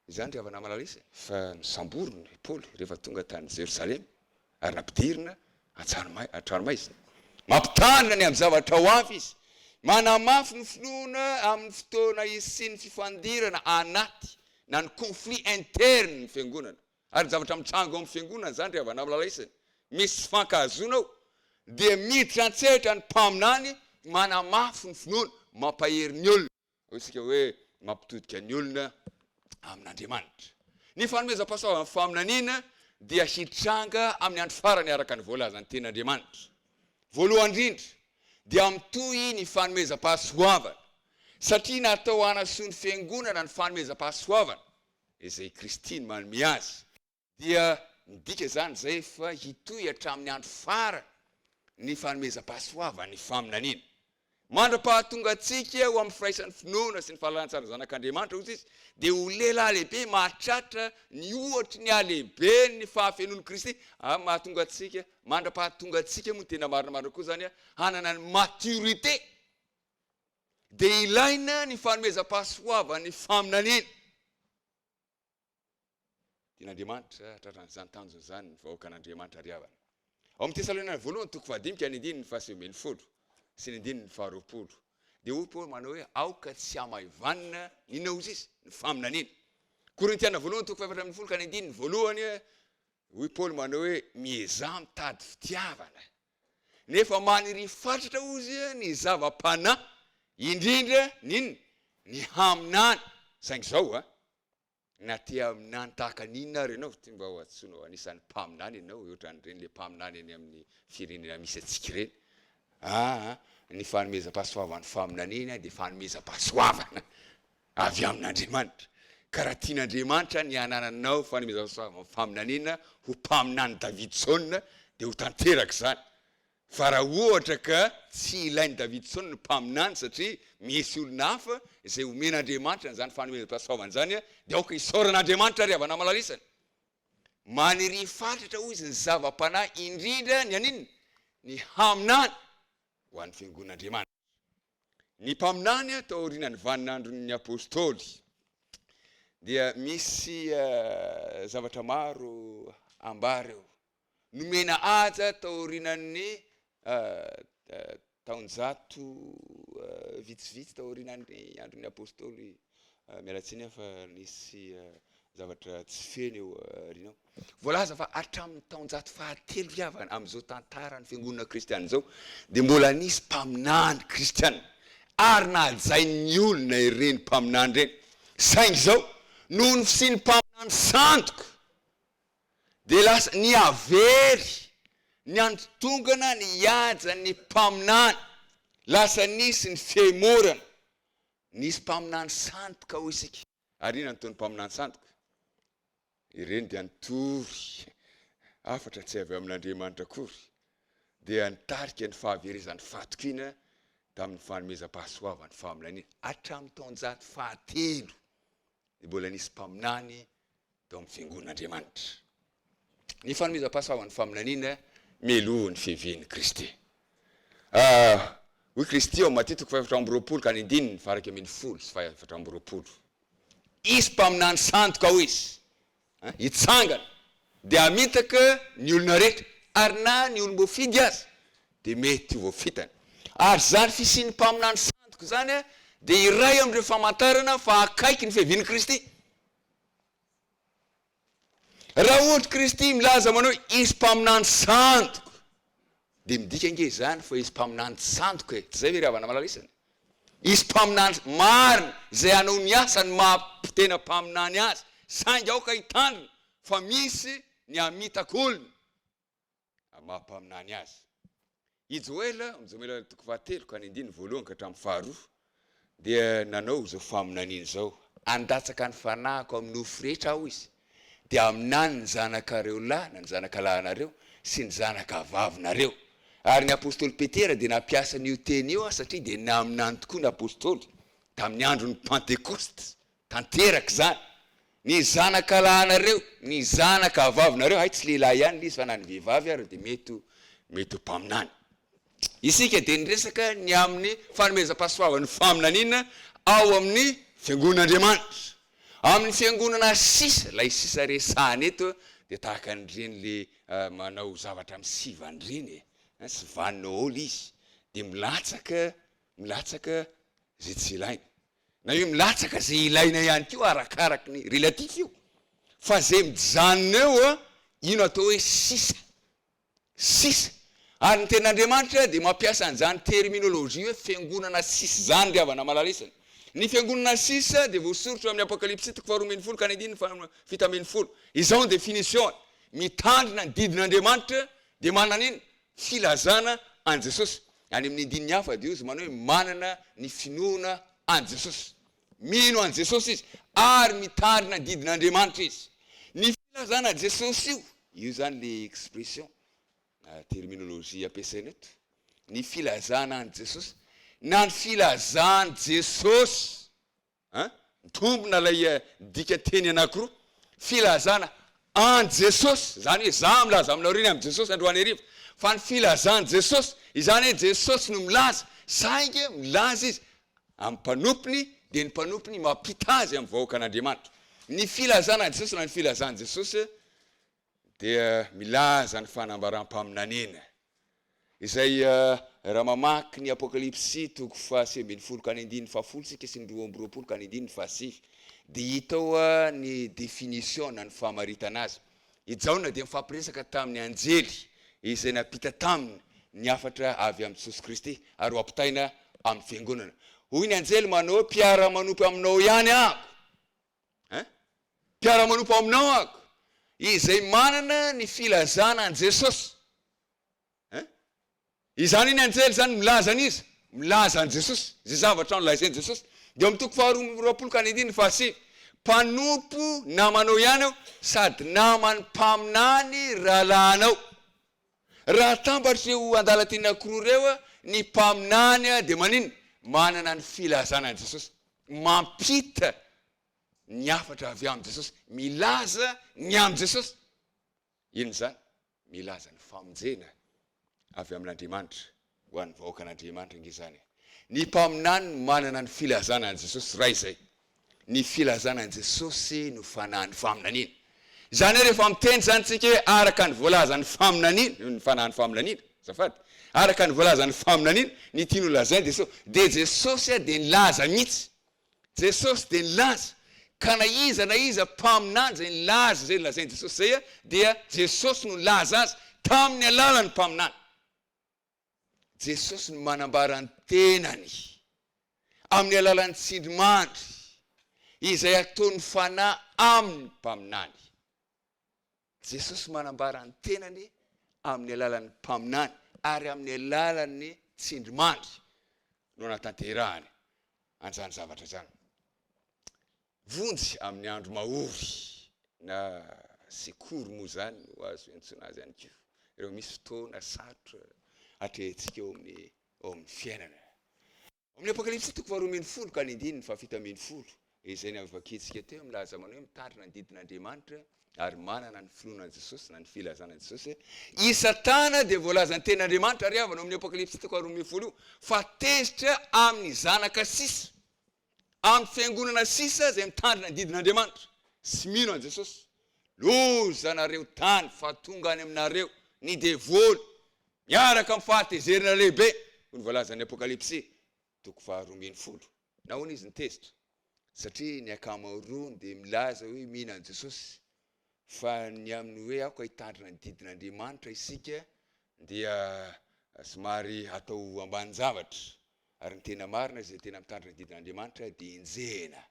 izany rehefa namalalisy fa nisamborony Paoly rehefa tonga tany Jerosalema, ary nampidirina an-tranomaizina. Mampitandrina ny amin'ny zavatra ho avy izy, manamafy ny finoana amin'ny fotoana isy ny fifandirana anaty na ny conflit interne ny fiangonana. Ary zavatra mitrango amin'ny fiangonana zany rehefa namalalisy misy fankahazonao dia miditra antsetra ny mpaminany, manamafy ny finoana, mampahery ny olona, isika hoe mampitodika ny olona amin'Andriamanitra. Ny fanomezam-pahasoava amin'ny faminaniana dia hitranga amin'ny andro farany araka ny voalazany tenin'Andriamanitra. Voalohany indrindra dia mitohy ny fanomezam-pahasoavana, satria natao hanasoa ny fiangonana ny fanomezam-pahasoavana izay Kristiny manome azy, dia midika zany zay fa hitohy hatramin'ny andro farany ny fanomezam-pahasoavana ny faminaniana. Mandra-pahatonga antsika ho amin'ny firaisan'ny finoana sy ny fahalalantsara zanak'Andriamanitra ozy izy, dia ho lehilahy lehibe mahatratra ny ohatry ny alehibe ny fahafenon'i Kristy. Mahatonga antsika, mandra-pahatonga antsika moa tena marina koa zany, hanana ny maturité. Dia ilaina ny fanomezam-pahasoavana ny faminaniana. Tian'Andriamanitra tratran'izany tanjona zany ny vahoakan'Andriamanitra riavana. Ao amin'ny Tesaloniana voalohany toko 5 ka ny 10 sy ny 20. Dia hoy Paoly manao hoe aoka tsy hamahivanina inona ozy izy ny faminaniana. Korintiana voalohany toko 14 ka ny 10 voalohany, hoy Paoly manao hoe miezah mitady fitiavana, nefa maniry fatratra ozy ny zava-panahy, indrindra ny haminany. Saingy zao na te aminany tahaka n'inona ary ianao, ty mba ho atsoinao anisan'ny mpaminany ianao, ohatran'ireny le mpaminany eny amin'ny firenena misy atsika ireny. Ny fanomezam-pahasoavana faminaniana dia fanomezam-pahasoavana avy amin'Andriamanitra. Ka raha tian'Andriamanitra ny hanananao fanomezam-pahasoavana faminaniana ho mpaminany Davidson dia ho tanteraka zany. Fa raha ohatra ka tsy ilainy Davidson ny mpaminany satria misy olona hafa izay omen'Andriamanitra n'izany fanomezam-pahasoavana zany, dia aoka isaoran'Andriamanitra rehefa namalalisana. Maniry fatratra hoy izy ny zava-panahy, indrindra ny anina ny haminany ho an'ny fiangonan'Andriamanitra. Ny mpaminany tao aorian'ny vaninandron'ny apôstôly dia misy zavatra maro ambara eo. Nomena aja tao aorian'ny taonjato vitsivitsy tao aorian'ny andron'ny apôstôly, mialatsiny fa nisy zavatra tsy feny eo rinao. Voalaza fa hatramin'ny taonjato fahatelo riavana amin'izao tantara ny fiangonana kristiana zao, dia mbola nisy mpaminany kristiana ary nahajain'ny olona ireny mpaminany ireny. Saingy zao noho ny fisian'ny mpaminany sandoka dia lasa ny avery ny androtongana ny hiaja ny mpaminany, lasa nisy ny fihaimorana. Nisy mpaminany sandoka ho isika. Ary ina nytaony mpaminany sandoka? Ireny dia nitory afatra tsy avy amin'Andriamanitra akory, dia nitarika ny fahaverezan'ny fatokina tamin'ny fanomezam-pahasoavana faminaniana hatramin'ny taonjato fahatelo, dia mbola nisy mpaminany tao amin'ny fiangonan'Andriamanitra. Ny fanomezam-pahasoavana faminaniana mialohan'ny fiavian'i Kristy. Hoy Kristy ao Matteo 4:20 ka ny 10 faraka amin'ny 10 sy 4:20. Isy mpaminany sandoka ho izy, hitsangana dia hamitaka ny olona rehetra, ary na ny olom-boafidy azy dia mety ho voafitany. Ary zany fisian'ny mpaminany santoko zany a dia iray amin'ireo famantarana fa akaiky ny fiavian'i Kristy. Raha ohatra Kristy milaza manao izy mpaminany santoko, dia midika ange zany fa izy mpaminany santoko e, tsy zay ve ry havana malalisana? Izy mpaminany marina zay hanao ny asany mampitena mpaminany azy, saingy aoka hitandrina fa misy ny amitaka olona mampaminany azy. I Joela, Joela toko fahatelo ka ny andiny voalohany ka hatramin'ny faharoa, dia nanao zao faminaniana zao: andatsaka ny fanahiko amin'ny nofo rehetra aho izy, dia aminany ny zanakareo lahy na ny zanaka lahinareo sy ny zanaka vavinareo. Ary ny apôstôly Petera dia nampiasa n'io teny io satria dia naminany tokoa ny apôstôly tamin'ny andron'ny Pentekoste tanteraka zany. Ny zanaka lahinareo, ny zanaka vavinareo, hay tsy lehilahy ihany izy fa na ny vehivavy ary dia mety ho mpaminany. Isika dia niresaka ny amin'ny fanomezam-pahasoavan'ny faminaniana ao amin'ny fiangonan'Andriamanitra. Amin'ny fiangonana sisa, lay sisa resahana eto dia tahaka an'ireny le manao zavatra amin'ny sivandreny sy vaninao olo izy, dia milatsaka zay tsy ilaina. Na io milatsaka zay ilaina ihany kio arakaraky ny relatif io. Fa zay mijanona eo ino atao hoe sisa. Ary ny ten'Andriamanitra dia mampiasa an'izany terminolojia hoe fiangonana sisa zany ry havana malalisana. Ny fiangonana sisa dia voasoratra amin'ny Apokalipsy toko 12 ka ny andiny 7. Izao ny definition: mitandrina ny didin'Andriamanitra dia manana iny filazana an Jesosy. Any amin'ny andininy hafa dia izy manao hoe manana ny finoana an Jesosy. Mino an Jesosy izy ary mitandrina ny didin'Andriamanitra izy. Ny filazana an Jesosy io zany le expression terminolojia ampiasaina eto. Ny filazana an Jesosy na ny filazana Jesosy, mitombona lay dika teny anankiroa. Filazana an Jesosy zany hoe za milaza aminao reny amin'ny Jesosy androany hariva, fa ny filazana Jesosy izany hoe Jesosy no milaza, saingy milaza izy amin'ny mpanompony, dia ny mpanompony mampita azy amin'ny vahoaka an'Andriamanitra. Ny filazana Jesosy na ny filazana Jesosy dia milaza ny fanambaram-paminaniana izay raha mamaky ny Apokalipsy toko 7 ka ny andiny 10 sika sy ny 12 ka ny andiny 7, dia hitao ny definition na ny famaritana azy. I Jaona dia mifampiresaka tamin'ny anjely izay napita taminy ny afatra avy amin'ny Jesosy Kristy ary ampitaina amin'ny fiangonana. Hoy ny anjely manao: mpiara-manompo aminao ihany ako, mpiara-manompo aminao ako, izay manana ny filazana an Jesosy. Izany iny anjely zany milaza an'izy, milaza an Jesosy, zay zavatra nolazainy Jesosy. Dia amin'ny toko 12 ka ny andiny 7, mpanompo namanao ihany aho sady namany mpaminany rahalahinao. Raha tambatra eo andalan-teny anankiroa reo ny mpaminany dia manino? Manana ny filazana an Jesosy, mampita ny afatra avy amin'ny Jesosy, milaza ny amin'ny Jesosy. Ino zany? Milaza ny famonjena avy amin'Andriamanitra ho an'ny vahoaka an'Andriamanitra nge zany. Ny mpaminany manana ny filazana an Jesosy ray zay. Ny filazana an Jesosy no fanahin'ny faminaniana. Zany hoe rehefa miteny zany tsika hoe araka ny voalaza ny faminaniana, ny fanahin'ny faminaniana, zafady, araka ny voalaza ny faminaniana, ny tiany ho lazainy Jesosy, dia Jesosy dia nilaza mihitsy. Jesosy dia nilaza, ka na iza mpaminany zay nilaza zay lazainy Jesosy zay dia Jesosy no nilaza azy tamin'ny alalan'ny mpaminany. Jesosy no manambara ny tenany amin'ny alalan'ny tsindrimandry izay ataony fanahy amin'ny mpaminany. Jesosy manambara ny tenany amin'ny alalan'ny mpaminany ary amin'ny alalan'ny tsindrimandry no natanterahany an'izany zavatra zany. Vonjy amin'ny andro mahory na sekory moa zany ho azo antsoina azy ihany koa. Ireo misy fotoana sarotra atrehantsika eo amin'ny fiainana. Amin'ny Apokalipsy toko 12 ka ny andiny 7, izay navakitsika teo milaza manao hoe mitandrina ny didin'Andriamanitra ary manana ny finoana an Jesosy na ny filazana an Jesosy. I Satana dia voalaza ny ten'Andriamanitra ary avana amin'ny Apokalipsy toko 12 fa tezitra amin'ny zanaka sisa, amin'ny fiangonana sisa zay mitandrina ny didin'Andriamanitra sy mino an Jesosy. Loza nareo tany fa tonga any aminareo ny devoly miaraka mifahatezerina lehibe ho ny voalazan'ny apokalipsy toko 12 na hoana izy nitezitra satria ny akamaroany dia milaza hoe mihinany Jesosy fa ny amin'ny hoe ako hitandrina ny didin'Andriamanitra isika dia somary atao ambany zavatra ary ny tena marina izay tena mitandrina ny didin'Andriamanitra dia enjehana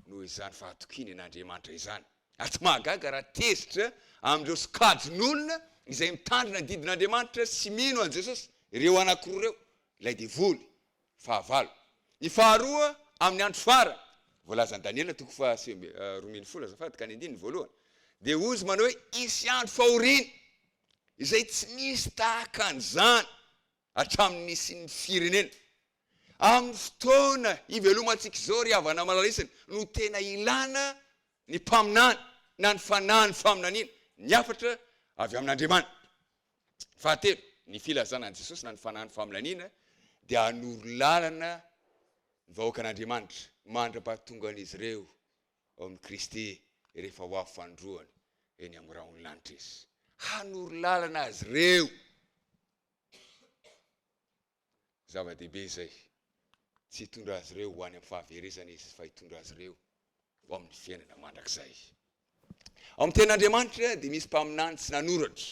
noho izany fahatokiny n'Andriamanitra izany ary tsy mahagaga raha tezitra amin'ireo sokajin'olona izay mitandrina ny didin'Andriamanitra sy mino an Jesosy ireo anankiroa reo ilay devoly fahavalo ny faharoa amin'ny andro farany voalazan'i Daniela toko 12 azafady ka ny andiny voalohany dia ozy manao hoe isy andro fahoriana izay tsy misy tahaka an'izany hatramin'ny ny firenena amin'ny fotoana ivelomantsika izao ry havana malalisana no tena ilana ny mpaminany na ny fanahy ny faminaniana ny afatra avy amin'Andriamanitra fahatelo ny filazana an Jesosy na ny fanahy ny faminaniana dia hanoro lalana ny vahoaka an'Andriamanitra mandra-pahatonga an'izy ireo ao amin'ny Kristy rehefa ho avy fandroany eny amin'ny raha Andro13 hanoro lalana azy ireo zava-dehibe izay tsy hitondra azy ireo ho any amin'ny fahaverezana izy fa hitondra azy ireo ho amin'ny fiainana mandrakizay ao amin'ny ten'Andriamanitra dia misy mpaminany tsy nanoratra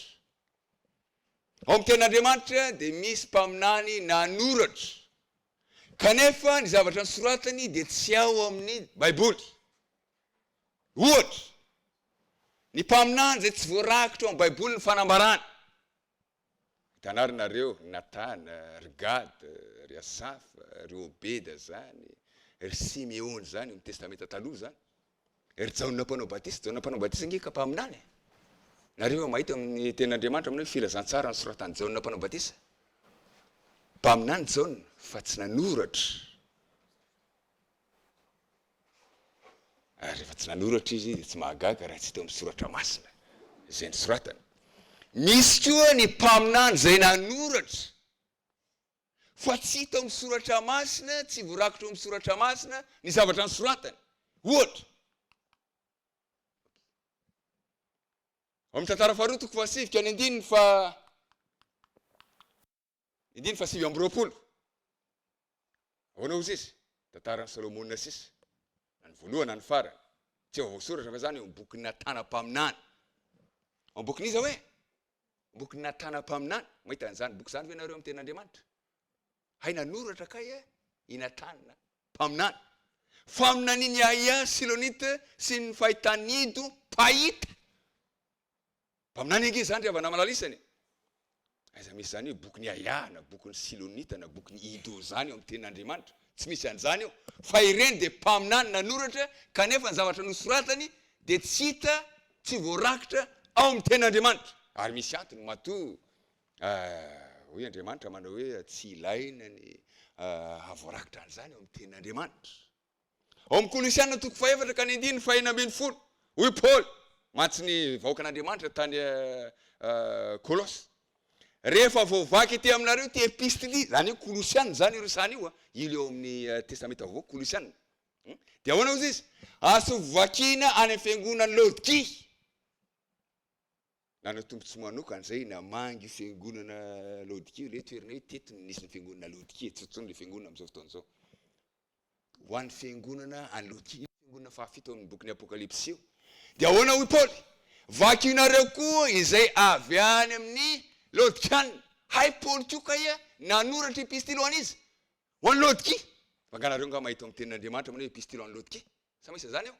ao amin'ny ten'Andriamanitra dia misy mpaminany nanoratra kanefa ny zavatra nosoratany dia tsy ao amin'ny baiboly ohatra ny mpaminany zay tsy voarakitra ao amin'ny baiboly ny fanambarana hitanarinareo Natana, Rigada, ry Asafa, ry Obeda zany ry Simeony zany amin'ny testamenta taloha zany ry Jaona mpanao batisa Jaona mpanao batisa ngeka mpaminany nareo mahita amin'ny ten'Andriamanitra amin'ny filazantsara nosoratany Jaona mpanao batisa mpaminany Jaona fa tsy nanoratra ary rehefa tsy nanoratra izy tsy mahagaga raha tsy hita amin'ny soratra masina izay nosoratany misy koa ny mpaminany zay nanoratra fa tsy hita amin'ny soratra masina tsy voarakitra amin'ny soratra masina ny zavatra nosoratany ohatra amin'ny tantara faharoa toko 7 ka ny andininy fa 7 ahoana ozy izy tantaran'ny Salomona sisa na ny voalohana na ny farany tsy eo voasoratra fa zany eo boky natanam-paminany ao bokin'iza hoe boky natanam-paminany mahita an'izany boky zany ve nareo amin'ny ten'Andriamanitra hay nanoratra kay inatanana mpaminany faminaniny Aia Silonita sy ny fahitanido pahita mpaminany ange zany ry havana malalisany aiza misy zany hoe boky ny Aia na boky ny Silonita na boky ny Ido zany eo amin'ny ten'Andriamanitra tsy misy an'izany eo fa ireny dia mpaminany nanoratra kanefa ny zavatra nosoratany dia tsy hita tsy voarakitra ao amin'ny ten'Andriamanitra ary misy antony matoa hoe Andriamanitra manao hoe tsy ilaina ny avoarakitra an'izany ao amin'ny ten'Andriamanitra ao amin'ny Kolosiana toko 4 ka ny 9 hoy Paul mantsy ny vahoaka an'Andriamanitra tany Kolosy rehefa voavaky ty aminareo ty epistily zany hoe Kolosiana zany io resany io eo amin'ny testamenta vaovao Kolosiana dia ahoana ozy izy aso vakina any amin'ny fiangonan'ny Laodikia nana tombontso manokana zay namangy fiangonana Laodikia le toerana hoe teto nisy ny fiangonana Laodikia tsotsony le fiangonana amin'izao fotoana izao ho an'ny fiangonana any Laodikia fiangonana fahafito amin'ny bokin'ny apokalipsy io dia ahoana hoy Paul vakinareo koa izay avy any amin'ny Laodikiana hay Paul koa kaya nanoratra epistily ho an'izy ho an'ny Laodikia fanganareo nga mahita amin'ny tenin'Andriamanitra manao epistily ho an'ny Laodikia sa misy zany eo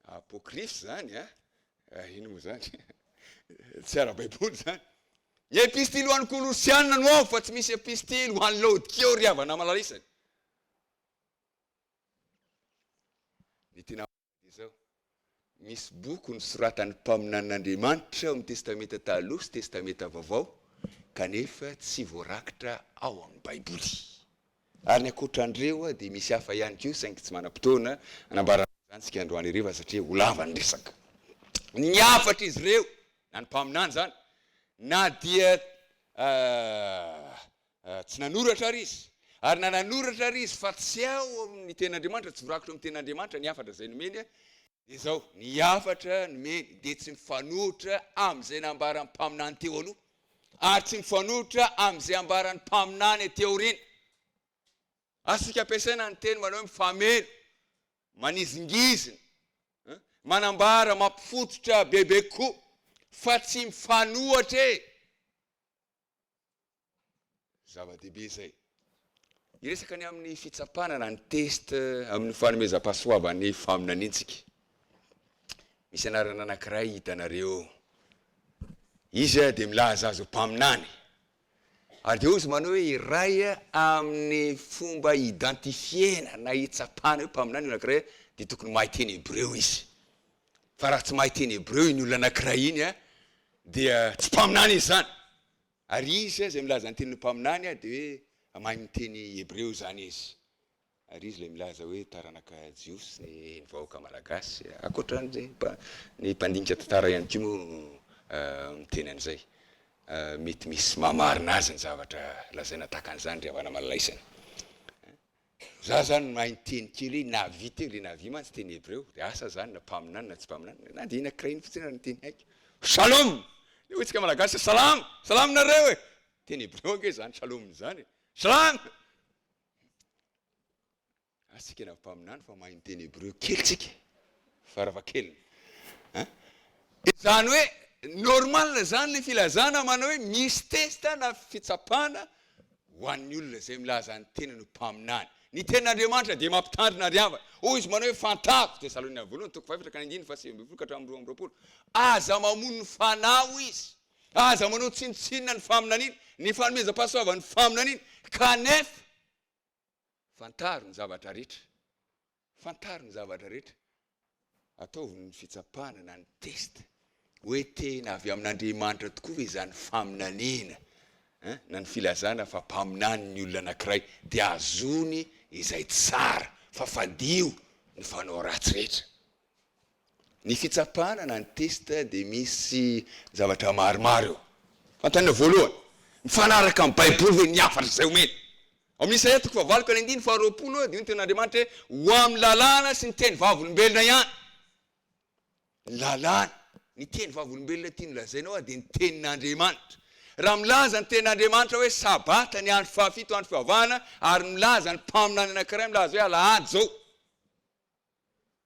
apokryphe zany ino moa zany tsy ara-baiboly zany ny epistily ho an'ny Kolosiana no ao fa tsy misy epistily ho an'ny Laodikia ao ry havana malalisany ny tena izao misy boky nosoratan'ny mpaminan'Andriamanitra ao amin'ny testamenta taloha sy testamenta vaovao kanefa tsy voarakitra ao amin'ny baiboly ary ny akoatran'ireo dia misy hafa ihany koa saingy tsy manam-potoana anambarana zany tsika androany hariva satria ho lava ny resaka ny afatra izy ireo na ny mpaminany zany na dia tsy nanoratra ary izy ary na nanoratra ary izy fa tsy ao amin'ny ten'Andriamanitra tsy voarakitra amin'ny ten'Andriamanitra ny afatra zay nomeny dia zao ny afatra nomeny dia tsy mifanohitra amin'izay nambara ny mpaminany teo aloha ary tsy mifanohitra amin'izay ambaran'ny mpaminany teorina. Asika ampiasaina ny teny manao hoe mifameno, manizingizina, manambara mampifototra bebe koa, fa tsy mifanohatra e. Zava-dehibe zay. Iresaka ny amin'ny fitsapana na ny test amin'ny fanomezam-pahasoavan'ny faminaniantsika. Misy anarana anankiray hitanareo. Izy dia milaza azy ho mpaminany. Ary dia izy manao hoe iray amin'ny fomba identifiena na hitsapana hoe mpaminany anankiray dia tokony mahay teny hébreu izy. Fa raha tsy mahay teny hébreu iny olona anankiray iny dia tsy mpaminany izy zany. Ary izy izay milaza ny teny mpaminany dia hoe mahay miteny hébreu zany izy. Ary izy ilay milaza hoe taranaka jiosy ny vahoaka malagasy. Ankoatran'izay ny mpandinika tantara ihany koa moa miteny an'izay. Mety misy mamarina azy ny zavatra lazaina tahaka an'izany ry havana malalaisana. Za zany mahay teny kely hoe navi teo, le navi mantsy teny hébreu, dia asa zany na mpaminany na tsy mpaminany. Na dia anankiray iny fotsiny ny teny haiko. Shalom! Io hoetsika malagasy salam! Salam nareo e! Teny hébreu ange zany shalom zany. Salam! Asika na mpaminany fa mahay teny hébreu kely tsika. Farafakeliny. Zany hoe normal zany le filazana manao hoe misy testa na fitsapana ho an'ny olona zay milaza ny teny no mpaminany. Ny tenin'Andriamanitra dia mampitandrina ary avana. Izy manao hoe fantako, Tesalônika voalohany toko 5:7-20. Aza mamono ny fanahy izy. Aza manao tsinotsinona ny faminaniana, ny fanomezam-pahasoavan'ny faminaniana, kanefa fantaro ny zavatra rehetra. Fantaro ny zavatra rehetra. Ataovy ny fitsapana na ny testa. Hoe tena avy amin'Andriamanitra tokoa ve izany faminaniana, na ny filazana fa mpaminany ny olona anankiray dia azony izay tsara, fa fadio ny fanao ratsy rehetra. Ny fitsapana na ny testa dia misy zavatra maromaro eo. Fantanina voalohany, mifanaraka amin'ny Baiboly hoe niafatra izay omena. Amin'ny Isaia 9:20 dia ny tenin'Andriamanitra hoe ho amin'ny lalàna sy ny teny vavolombelona ihany. Lalàna. Ny teny vavolombelona tiany lazainao dia ny tenin'Andriamanitra. Raha milaza ny tenin'Andriamanitra hoe sabata ny andro fahafito andro fivavahana ary milaza ny mpaminany anankiray milaza hoe alahady zao,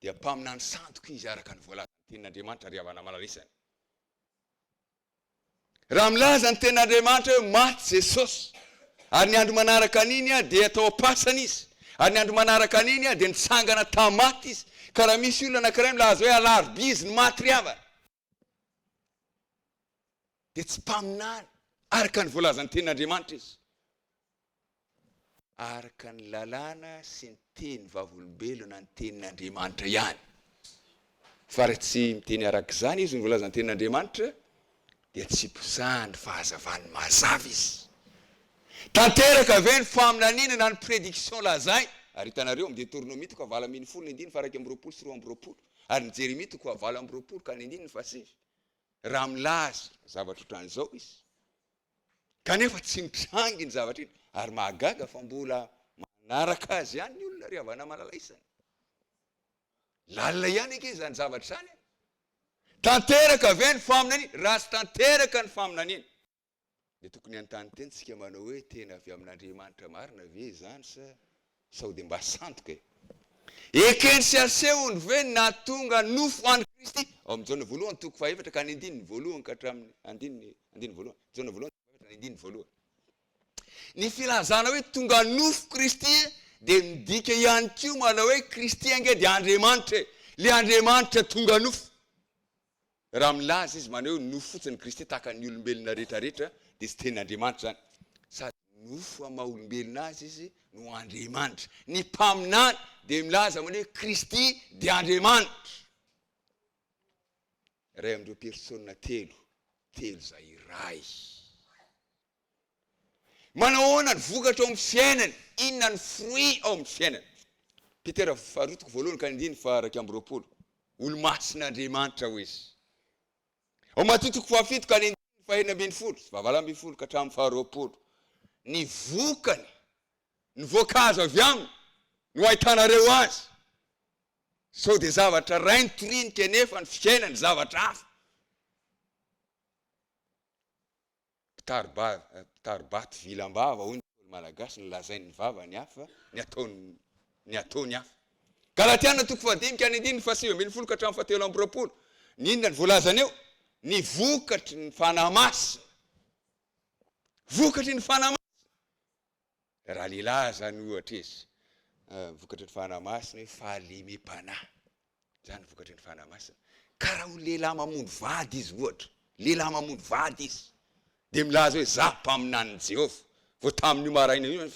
dia mpaminany sandoka izy araka ny voalaza ny tenin'Andriamanitra ry havana malalaisana. Raha milaza ny tenin'Andriamanitra hoe maty Jesosy ary ny andro manaraka an'iny dia atao apasana izy, ary ny andro manaraka an'iny dia nitsangana tamaty izy, ka raha misy olona anankiray milaza hoe alarobia izy ny maty ry havana, dia tsy mpaminany araka ny voalaza ny tenin'Andriamanitra izy. Araka ny lalàna sy ny teny vavolombelona ny tenin'Andriamanitra ihany. Fa raha tsy miteny arak'izany izy ny voalaza ny tenin'Andriamanitra dia tsy posahany fahazavany mazava izy. Tanteraka ve ny faminaniana na ny prédiction lazay. Ary hitanareo amin'ny Deutéronomie 20:1-20 ary ny Jérémie 20:20-21. Raha milaza zavatra ohatran'izao izy, kanefa tsy mitrangy ny zavatra iny, ary mahagaga fa mbola manaraka azy ihany ny olona ry havana malalaisana. Lalina ihany ange izany zavatra izany. Tanteraka ve ny faminaniana? Raha tsy tanteraka ny faminaniana dia tokony anontany teny tsika manao hoe tena avy amin'Andriamanitra marina ve izany sa sao dia mba sandoka e. Ekeny sy asehony ve nahatonga nofo an'i Kristy? Ao amin'ny Jaona voalohany toko 5:1 ka hatramin'ny 2:1. Jaona voalohany 5:1. Ny filazana hoe tonga nofo Kristy dia midika ihany koa manao hoe Kristy ange dia Andriamanitra. Le Andriamanitra tonga nofo. Raha milaza izy manao hoe nofo fotsiny Kristy tahaka ny olombelona rehetrarehetra dia tsy tenin'Andriamanitra zany. Sady nofo amin'ny maha-olombelona azy izy no Andriamanitra. Ny mpaminany dia milaza manao hoe Kristy dia Andriamanitra. Ray amin'ireo persona telo izay iray. Manao ahoana ny vokatra ao amin'ny fiainany? Inona ny fruit ao amin'ny fiainany? Petera 2:1-20. Olo masin'Andriamanitra ho izy. Ao Matteo 7:20 ka hatramin'ny 20. Ny vokany, ny voankazo avy aminy no ahitanareo azy. Sao dia zavatra ray nitorinika nefa ny fiainany zavatra hafa. pitaribaty vilambava hoy ny malagasy ny lazainy vavany hafa ny ataony hafa Galatiana toko 5:1 fa 7 ka hatramin'ny 7 ny inona ny voalazany eo ny vokatry ny fanahy masina vokatry ny fanahy masina raha lehilahy zany ohatra izy vokatry ny fanahy masina hoe fahalemem-panahy zany vokatry ny fanahy masina karaha ho lehilahy mamono vady izy ohatra lehilahy mamono vady izy de milaza hoe za mpaminan'ny Jehova vao tamin'io maraina io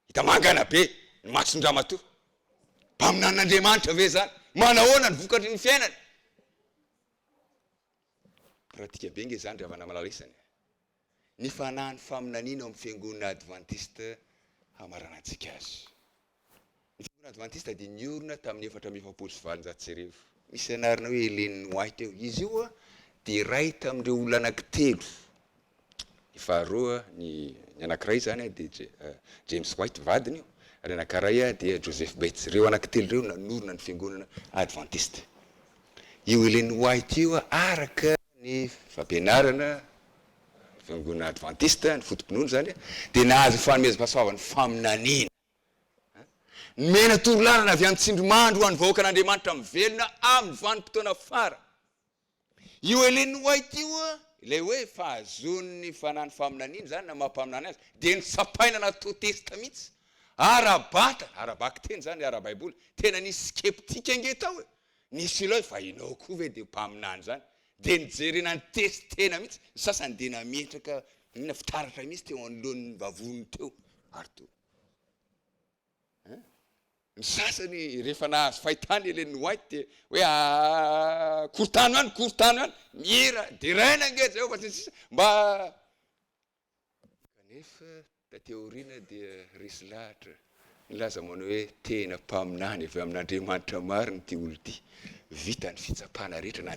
hita mangana be ny masondramatoa mpaminan'Andriamanitra ve zany manahoana ny vokatry ny fiainany pratika be nge zany ravana malalaisany ny fanahy faminaniana amin'ny fiangonana adventiste hamaranantsika azy ny fiangonana adventiste dia niorina tamin'ny 470 misy anarina hoe Ellen White eo izy io dia ray tamin'ireo olona anankitelo ny faharoa ny anankiray zany dia James White vadiny io ary anankiray dia Joseph Bates reo anankitelo reo nanorina ny fiangonana adventiste io Ellen White io araka ny fampianarana fiangonana adventiste ny fotompinoana zany dia nahazo fanomezam-pahasoavana faminaniana mena torolalana avy amin'ny tsindromandro ho an'ny vahoaka an'Andriamanitra mivelona amin'ny vanim-potoana fara io Ellen White io ilay hoe fahazon'ny fanany faminaniana zany na mampaminany azy dia nitsapaina natao testa mihitsy arabaka teny zany ara-baiboly tena nisy skeptika nge tao nisy ilay fa inao koa ve dia mpaminany zany dia nijerena ny testena mihitsy ny sasany dia nametraka nina fitaratra mihitsy teo anoloan'ny vavoniny teo ary to ny sasany rehefa nahazo fahitany Ellen White dia hoe korotano any mihira dia raina nge zay fa sisa mba kanefa tateoriana dia resy lahatra nilaza manao hoe tena mpaminany avy amin'Andriamanitra mariny ty olo ty vita ny fitsapana rehetra na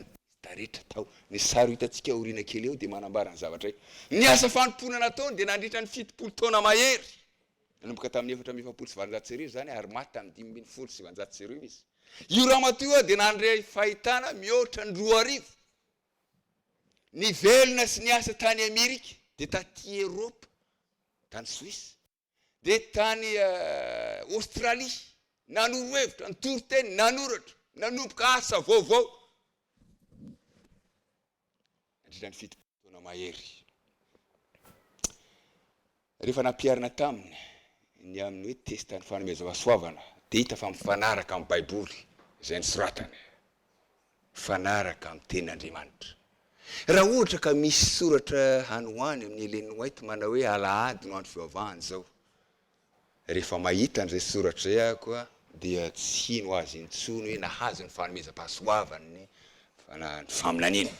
rehetra tao ny sary hitantsika oriana kely eo dia manambara ny zavatra ny asa fanompona nataony dia nandritra ny 70 taona mahery nanomboka tamin'ny 470 zany ary maty tamin'ny 570 izy io ramatoa dia nandray fahitana mihoatra ny 2 ny velona sy ny asa tany Amerika dia taty Eropa tany Suisse dia tany Australie nanorohevitra nitory-teny nanoratra nanomboka asa vaovao nandritra ny 70 taona mahery rehefa nampiarina taminy ny amin'ny hoe testany fanomezam-pahasoavana dia hita fa mifanaraka amin'ny baiboly izay nisoratany mifanaraka amin'ny tenin'Andriamanitra raha ohatra ka misy soratra hanohany amin'ny Ellen White manao hoe alahady no andro fivavahany zao rehefa mahita an'izay soratra zay aho dia tsy hino azy intsony hoe nahazo ny fanomezam-pahasoavany ny faminaniana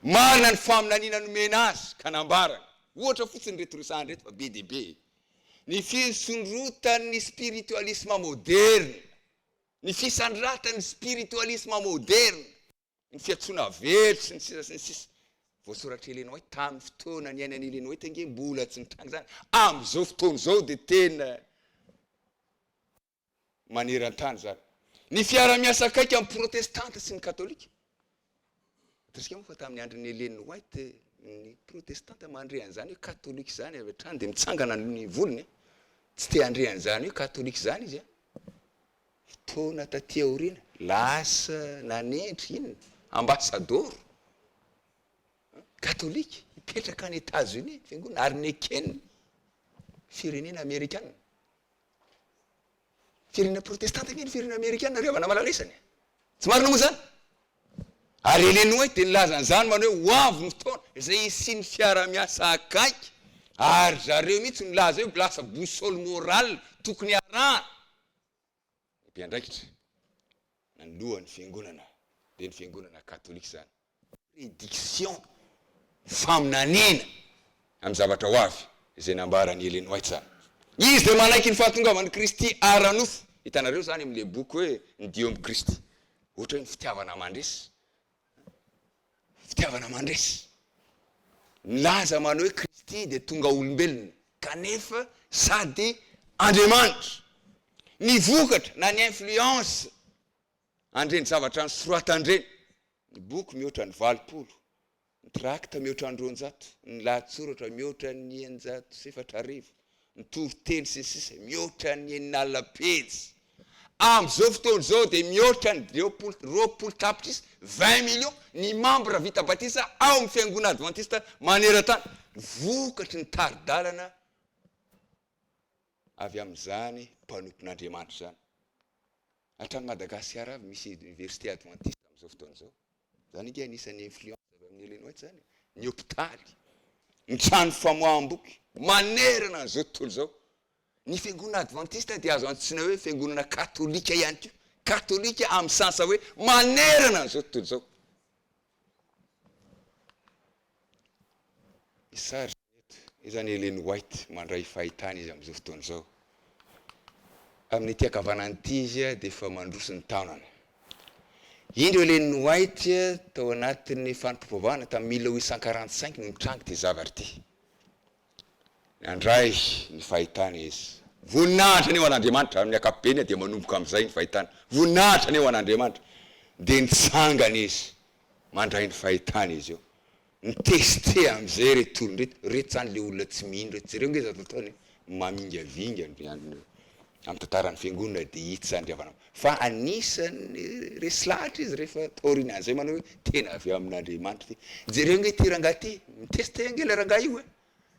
marina ny faminaniana nomena azy ka nambarana ohatra fotsiny reto resahany reto fa be dia be ny fisondrotan'ny spiritualisme moderne ny fisandratany spiritualisme moderne ny fiatsoana veltsy ny sisa sy ny sisa voasoratra Ellen White tamin'ny fotoana ny ainany Ellen White nge mbola tsy nitranga zany amin'izao fotoana zao dia tena maneran-tany zany ny fiara-miasa akaiky amin'ny protestanta sy ny katolika atsika moa fa tamin'ny andron'ny Ellen White ny protestanta mandre an'izany hoe katolika zany avy hatrany dia mitsangana ny volony tsy te andre an'izany hoe katolika zany izy fotoana taty aoriana lasa nanendry inona ambassador katolika hipetraka any États-Unis fiangonana ary neken firenena amerikana firenena protestanta nge ny firenena amerikana revana malalaisany tsy marina moa zany ary Ellen White dia nilazany zany manao hoe ho avy ny fotoana izay isiny fiara-miasa akaiky ary zareo mihitsy milaza hoe lasa boussole morale tokony arahana be andraikitra nanolohan'ny fiangonana dia ny fiangonana katolika zany prédiction faminaniana amin'ny zavatra ho avy izay nambarany Ellen White zany izy dia manaiky ny fahatongavany Kristy aranofo hitanareo zany amin'le boky hoe ny dio amin'ny Kristy ohatra hoe ny fitiavana mandresy nilaza manao hoe Kristy dia tonga olombelona kanefa sady Andriamanitra ny vokatra na ny influence andreny zavatra ny soratandreny ny boky mihoatra ny 20 trakta mihoatra andronjato, ny lahatsoratra mihoatra ny 970, ny toritely sisisa mihoatra ny 900 am'izao fotoana zao de mihoatra ny 20 tapitrisa 20 millions ny membre vita batisa ao amin'ny fiangonana adventiste maneran-tany, vokatry ny taridalana avy amin'izany mpanompon'Andriamanitra zany. Hatrany Madagasikara avy misy université adventiste am'izao fotoana zao. Zany inge anisan'ny influence avy amin'ny Elenoity zany. Ny hôpitaly, ny trano famoaham-boky, manerana an'izao tontolo zao. Ny fiangonana adventiste dia azo antsoina hoe fiangonana katolika ihany koa. Katolika amin'ny sansa hoe manerana an'izao tontolo zao. Isary izany Ellen White mandray fahitana izy am'izao fotoana zao. Amin'ny tiakavanan'ity izy dia efa mandroso ny taonany. Indro Ellen White tao anatin'ny fanompopovana tamin'ny 1845 no nitrangy ty zavatra ty. Andray ny fahitana izy. Voninahitra ny eo an'Andriamanitra amin'ny akapobeny dia manomboka amin'izay ny fahitana. Voninahitra ny eo an'Andriamanitra dia nitsangana izy mandray ny fahitana izy eo. Niteste amin'izay retolo reto zany le olona tsy mino reto zareo nge zato ataony mamingavinga amin'ny tantaran'ny fiangonana dia hita zany riavana. Fa anisan'ny resilahatra izy rehefa taorina an'izay manao hoe tena avy amin'Andriamanitra ty. Jereo nge ty rangahy ty miteste nge le rangahy io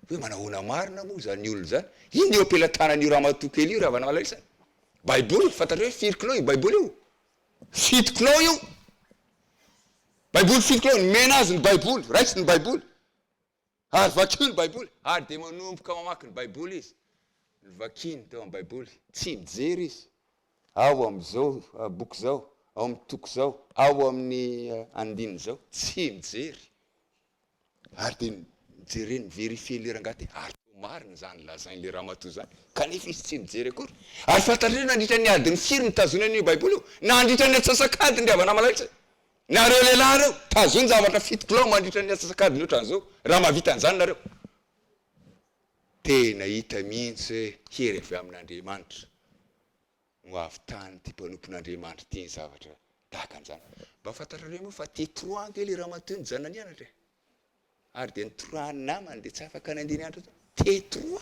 hoe manahoana marina moa zany olona zany. Ino io ampelantanan'io ramatokely io ravana malalisany. Baiboly fantatro hoe 5 kilô io baiboly io. 7 kilô io. Baiboly 7 kilô mena azy ny baiboly, raisy ny baiboly. Ary vakio ny baiboly, ary dia manomboka mamaky ny baiboly izy. Ny vakiny teo amin'ny baiboly, tsy mijery izy. Ao amin'izao boky zao, ao amin'ny toko zao, ao amin'ny andininy zao, tsy mijery. Ary dia mijereny verifie le rangahy ty, ary marina zany lazain'le ramatoa zany. Kanefa izy tsy mijery akory. Ary fantatreo nandritra ny adiny firy mitazona an'io baiboly io. Nandritra ny atsasakadiny ry havana malaitra. Nareo lehilahy reo, tazony zavatra 7 kilô mandritra ny atsasakadiny ohatran'izao. Raha mahavita an'izany nareo. Tena hita mihitsy hoe hery avy amin'Andriamanitra no avy tany ty mpanompon'Andriamanitra ty ny zavatra tahaka an'izany. Mba fantatrareo moa fa ty 3 ange le ramatoa ny janany nianatra. Ary dia ny 3 namany dia tsy afaka nandeha nianatra ty 3.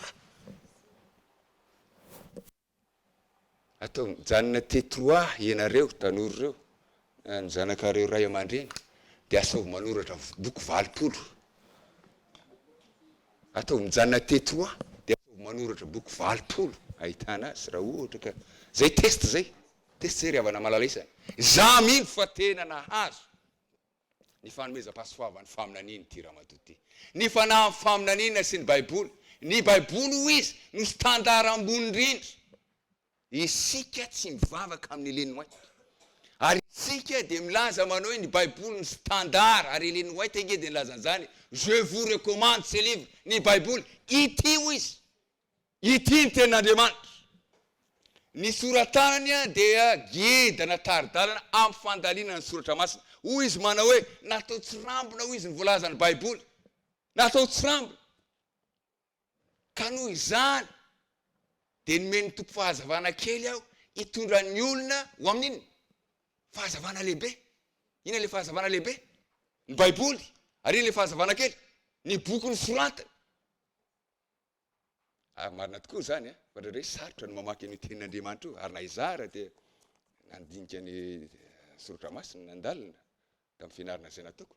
Atao mijanona ty 3 ianareo tanora reo. Ny zanakareo ray aman-dreny dia asaovy manoratra boky 20. Atao mijanona T3 dia asaovy manoratra boky 20. Ahitana azy raha ohatra ka zay test zay ry havana malalisa. Za mino fa tena nahazo ny fanomezam-pahasoavana ny faminaniana ty ramatoa ty. Ny fanahy faminaniana sy ny baiboly. Ny baiboly ho izy no standara ambony indrindra. Isika tsy mivavaka amin'ny Ellen White. Ary isika dia milaza manao hoe ny baiboly ny standard. Ary Ellen White inge dia nilaza an'izany. Je vous recommande ce livre. Ny baiboly ity ho izy. Ity ny tenin'Andriamanitra. Ny soratanany dia guide na taridalana amin'ny fandalina ny soratra masina. Hoy izy manao hoe natao tsirambina hoy izy ny voalazany baiboly. Natao tsirambina. Ka noho izany dia nomeny tompo fahazavana kely aho hitondra ny olona ho amin'inona? Fahazavana lehibe. Ina le fahazavana lehibe? Ny baiboly. Ary ina le fahazavana kely? Ny boky ny soratana. Marina tokoa zany fandrandray sarotra ny mamaky ny tenin'Andriamanitra io. Ary na izara dia nandinika ny soratra masina nandalina tamin'ny fianarana izay nataoko.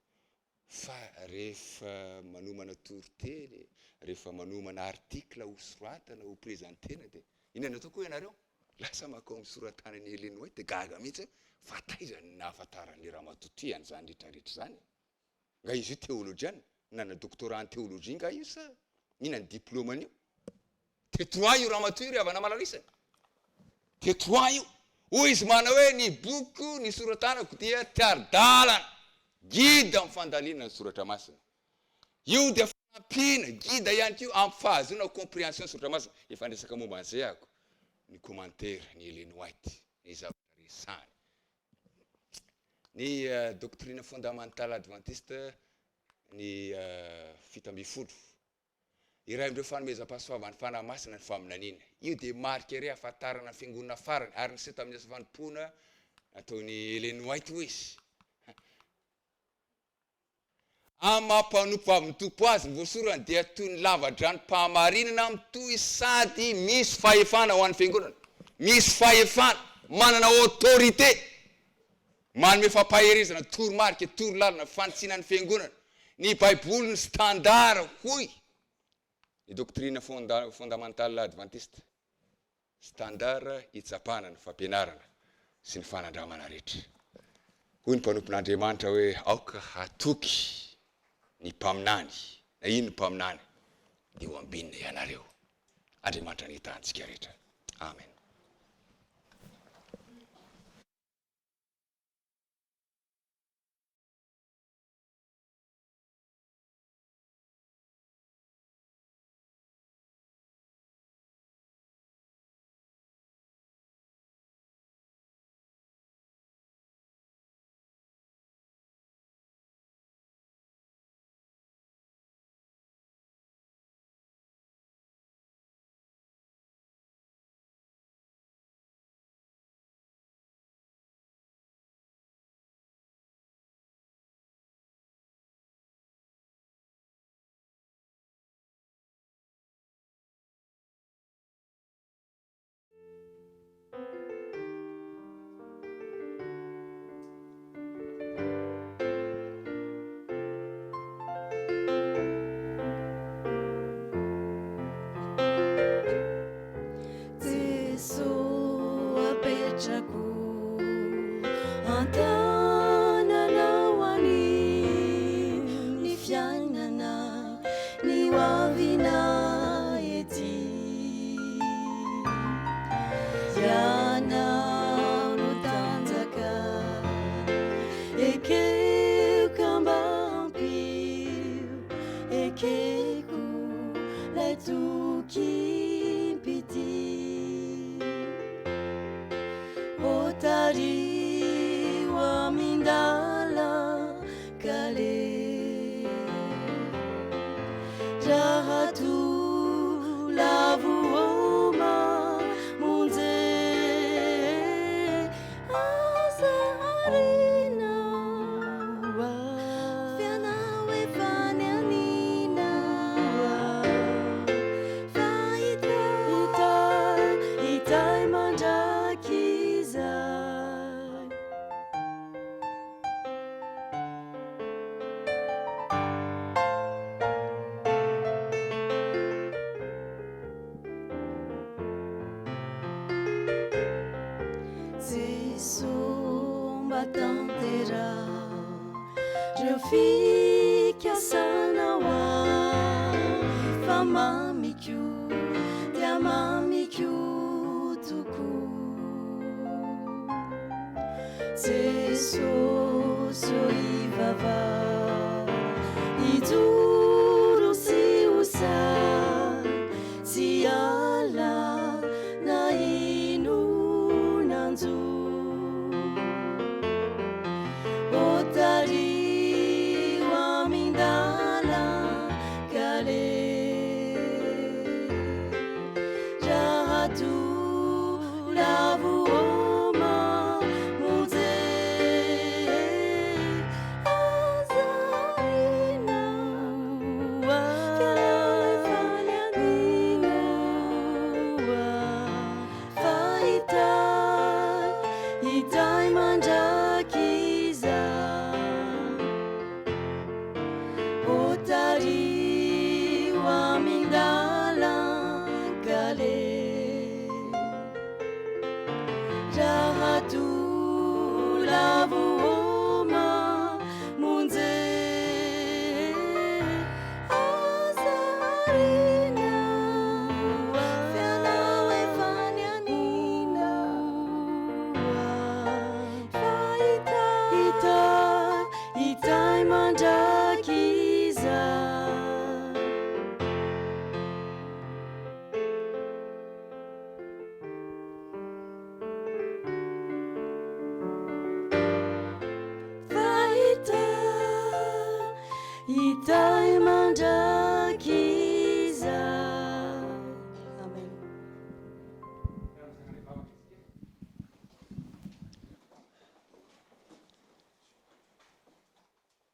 Fa rehefa manomana toritely, rehefa manomana artikla ho soratana ho prezantena dia inona nataoko ianareo? Lasa makao amin'ny soratanany Ellen White gaga mihitsy fa taizany nahafantaran'le ramatoa ty an'izany rehetrarehetra zany. Nga izy io théologiana, nana doctorat en théologie nga io sa ina ny diplômany io? T3 io ramatoa io ry havana malalisany. T3 io. Hoy izy manao hoe ny boky ny soratanako dia taridalana, guide amin'ny fandalina ny soratra masina. Io dia fanampina, guide ihany koa amin'ny fahazona compréhension soratra masina. Efa resaka momba an'izay ako. Ny commentaire ny Ellen White, ny zavatra resany. Ny doctrine fondamentale adventiste ny 7 iray amindreo fanomezam-pahasoavana ny fanahy masina ny faminaniana. Io dia marika re ahafantarana fiangonana farany ary nisy tamin'ny asa fanompoana ataony Ellen White ho izy. amampanompo avy mitopo azy ny voasorany dia toy ny lavadrany mpahamarinana mitoy sady misy fahefana ho an'ny fiangonana, misy fahefana, manana autorité, manome fampaherizana toromarika torolalina fanitsinan'ny fiangonana. Ny baiboly ny standard hoy ny doctrine fondamentale adventiste, standard hitsapana ny fampianarana sy ny fanandramana rehetra. Hoy ny mpanompon'Andriamanitra hoe aoka hatoky ny mpaminany, na ino ny mpaminany dia ho ambinina ianareo. Andriamanitra ny hitantsika rehetra. Amen.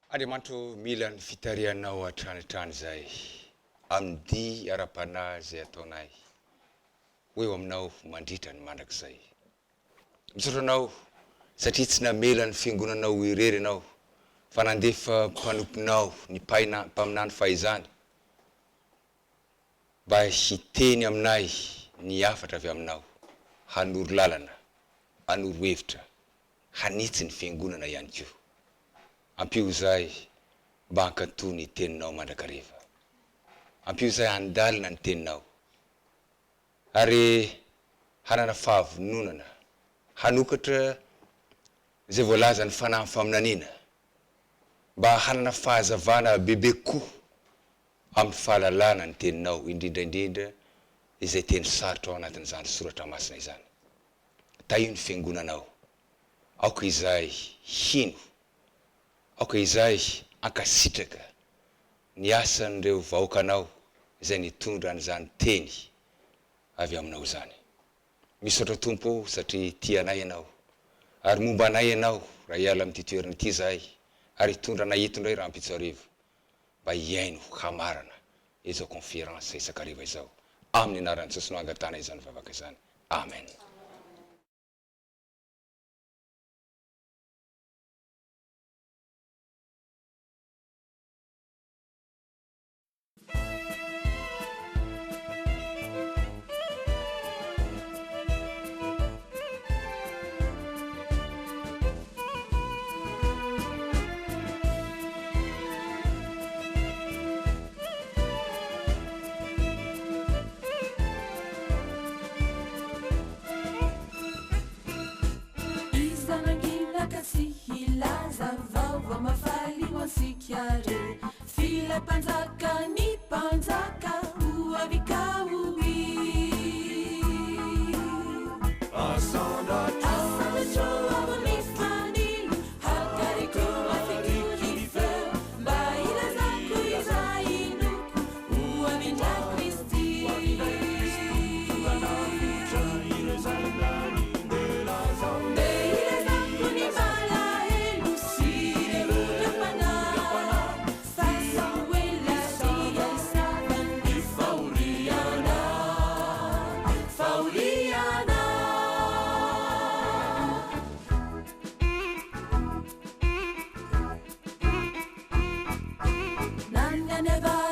andriamanitro mila ny fitarianao atranitrany zay amin'ny dy ara-panahy zay ataonay hoe eo aminao mandritra ny mandrakizay misaotra anao satria tsy namela ny fiangonanao irery anao fa nandefa mpanomponao ny mpaminany fahizany mba hiteny aminay ny afatra avy aminao hanoro lalana hanoro hevitra hanitsy ny fiangonana ihany koa ampio zay mba hankatoy ny teninao mandrakariva ampio zay handalina ny teninao ary hanana fahavononana hanokatra zay voalaza ny fanahy ny faminaniana mba hanana fahazavana bebe koa amin'ny fahalalana ny teninao indrindraindrindra izay teny sarotra ao anatin'izany soratra masina izany taio ny fiangonanao aoka izay hino aoka izay ankasitraka ny asan'ireo vahoakanao izay nitondra an'izany teny avy aminao zany misaotra tompo satria tianay ianao ary momba anay ianao raha hiala amin'ity toerana ity zahay ary hitondra anay eto indray raha ampitsarivo mba hiaino hamarana izao conférence isakariva izao amin'ny anaran'i Jesosy no angatana izany vavaka izany amen. Panzaka ni panzaka uavikaui asanda cho avonifani hakariku afikunife baila zaku izainuku uavina Kristi beila zaku ni mala elusire utapana never